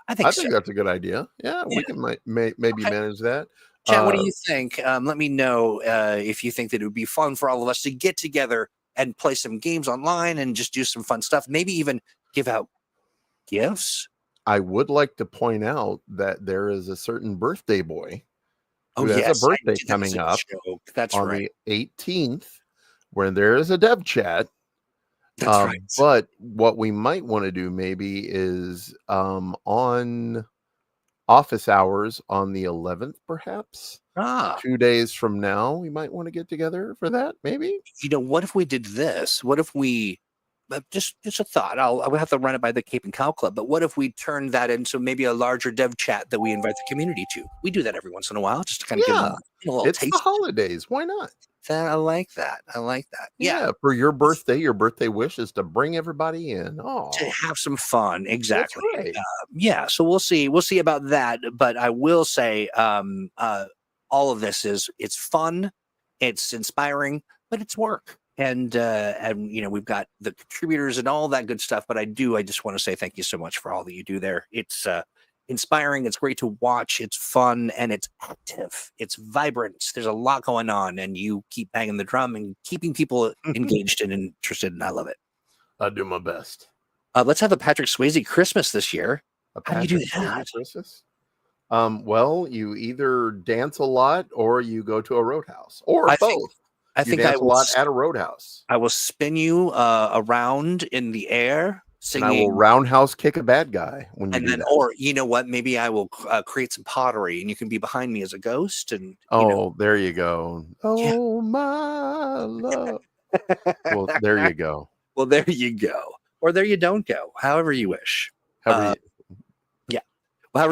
I think
that's a good idea. Yeah, we can maybe manage that.
Chat, what do you think? Let me know if you think that it would be fun for all of us to get together and play some games online and just do some fun stuff. Maybe even give out gifts.
I would like to point out that there is a certain birthday boy who has
yes,
a birthday coming up
That's
on
right.
the 18th, where there is a dev chat.
That's right.
But what we might want to do maybe is on office hours on the 11th, perhaps 2 days from now, we might want to get together for that. Maybe,
what if we did this? What if we just a thought? I would have to run it by the Cape and Cow Club, but what if we turned that into maybe a larger dev chat that we invite the community to? We do that every once in a while, just to kind of give them a little
it's
taste.
the holidays. Why not?
I like that. Yeah.
For your birthday wish is to bring everybody in.
To have some fun. Exactly.
Right.
Yeah. So we'll see about that. But I will say, all of this it's fun, it's inspiring, but it's work. And we've got the contributors and all that good stuff. But I just want to say thank you so much for all that you do there. It's inspiring. It's great to watch. It's fun and it's active. It's vibrant. There's a lot going on, and you keep banging the drum and keeping people engaged and interested. And I love it.
I do my best.
Let's have a Patrick Swayze Christmas this year. How do you do that?
Christmas? Well, you either dance a lot or you go to a roadhouse, or both.
I think
dance a lot at a roadhouse.
I will spin you around in the air, singing.
And I will roundhouse kick a bad guy when you
and
do
then,
that.
or you know what? Maybe I will create some pottery, and you can be behind me as a ghost. And
there you go. Oh my love. Well, there you go.
Well, there you go, or there you don't go. However you wish. However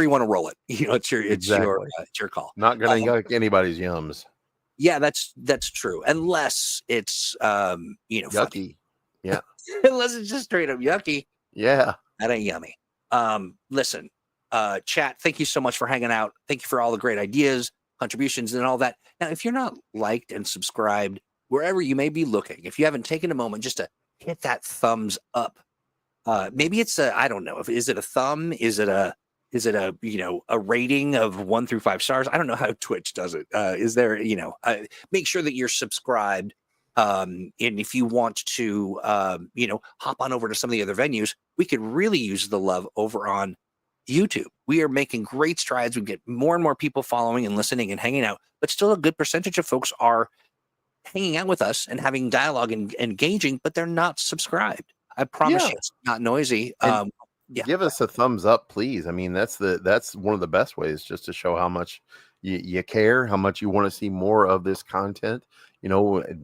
you want to roll it. It's your call.
Not gonna yuck anybody's yums.
Yeah, that's true. Unless it's
yucky.
Funny.
Yeah.
Unless it's just straight up yucky.
Yeah.
That ain't yummy. Listen, chat, thank you so much for hanging out. Thank you for all the great ideas, contributions, and all that. Now, if you're not liked and subscribed wherever you may be looking, if you haven't taken a moment just to hit that thumbs up. Maybe it's I don't know. Is it a thumb? Is it a a rating of 1 through 5 stars? I don't know how Twitch does it. Is there, make sure that you're subscribed. And if you want to, hop on over to some of the other venues, we could really use the love over on YouTube. We are making great strides. We get more and more people following and listening and hanging out, but still a good percentage of folks are hanging out with us and having dialogue and engaging, but they're not subscribed. I promise you, it's not noisy.
Give us a thumbs up, please. I mean, that's one of the best ways, just to show how much you care, how much you want to see more of this content.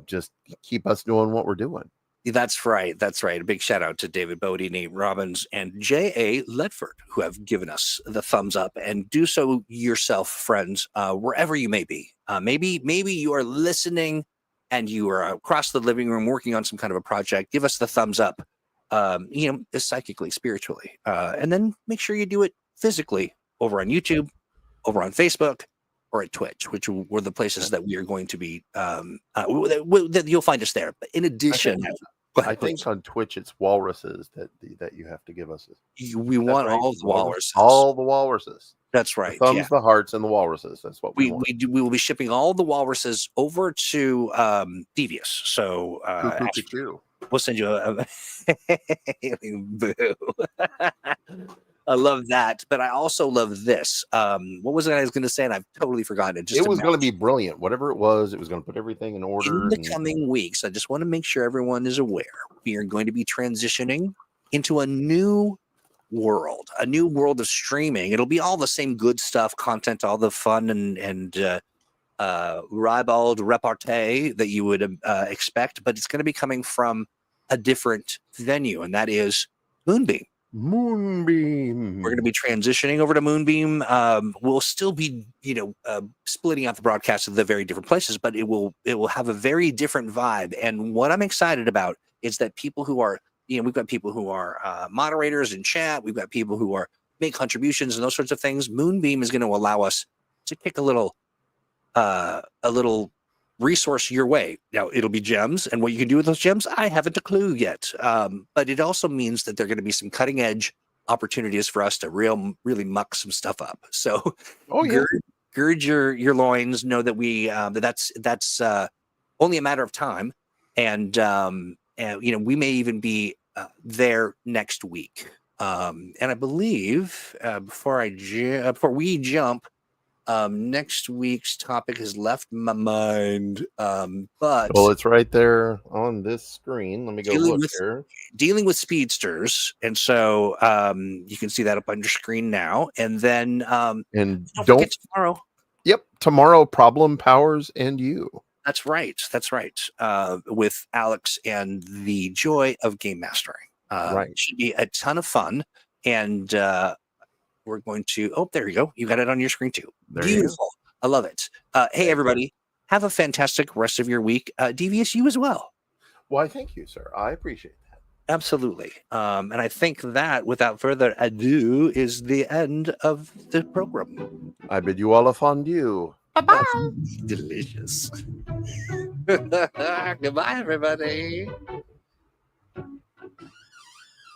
Just keep us doing what we're doing.
That's right. A big shout out to David Bodie, Nate Robbins, and J.A. Ledford, who have given us the thumbs up. And do so yourself, friends, wherever you may be. Maybe you are listening and you are across the living room working on some kind of a project. Give us the thumbs up, psychically, spiritually. And then make sure you do it physically over on YouTube, over on Facebook, or at Twitch, which were the places that we are going to be, that you'll find us there. But in addition,
I think on Twitch it's walruses that you have to give us.
We want all the walruses.
All the walruses.
That's right.
The thumbs, the hearts, and the walruses. That's what we want.
We will be shipping all the walruses over to Devious. So we'll send you a boo. I love that, but I also love this. What was it I was going to say? And I've totally forgotten it.
It was going to be brilliant. Whatever it was going to put everything in order.
In the coming weeks, I just want to make sure everyone is aware. We are going to be transitioning into a new world of streaming. It'll be all the same good stuff, content, all the fun and ribald repartee that you would expect, but it's going to be coming from a different venue, and that is Moonbeam. We're going to be transitioning over to Moonbeam. We'll still be, splitting out the broadcasts of the very different places, but it will have a very different vibe. And what I'm excited about is that people who are, we've got people who are moderators in chat. We've got people who are make contributions and those sorts of things. Moonbeam is going to allow us to kick a little resource your way. Now it'll be gems, and what you can do with those gems, I haven't a clue yet. But it also means that there are going to be some cutting edge opportunities for us to really muck some stuff up. So gird your loins. Know that we that's only a matter of time, and we may even be there next week. And I believe before we jump. Next week's topic has left my mind, but
it's right there on this screen. Let me go look here.
Dealing with speedsters, and so you can see that up on your screen now. And then
don't
forget tomorrow.
Yep, tomorrow. Problem, powers, and you.
That's right. With Alex and the joy of game mastering.
Right,
it should be a ton of fun, and we're going to. Oh, there you go. You got it on your screen too.
There
Beautiful. I love it. Hey, everybody. Have a fantastic rest of your week. Devious, you as well.
Why, thank you, sir. I appreciate that.
Absolutely. And I think that, without further ado, is the end of the program.
I bid you all a fondue.
Bye-bye. Delicious. Goodbye, everybody.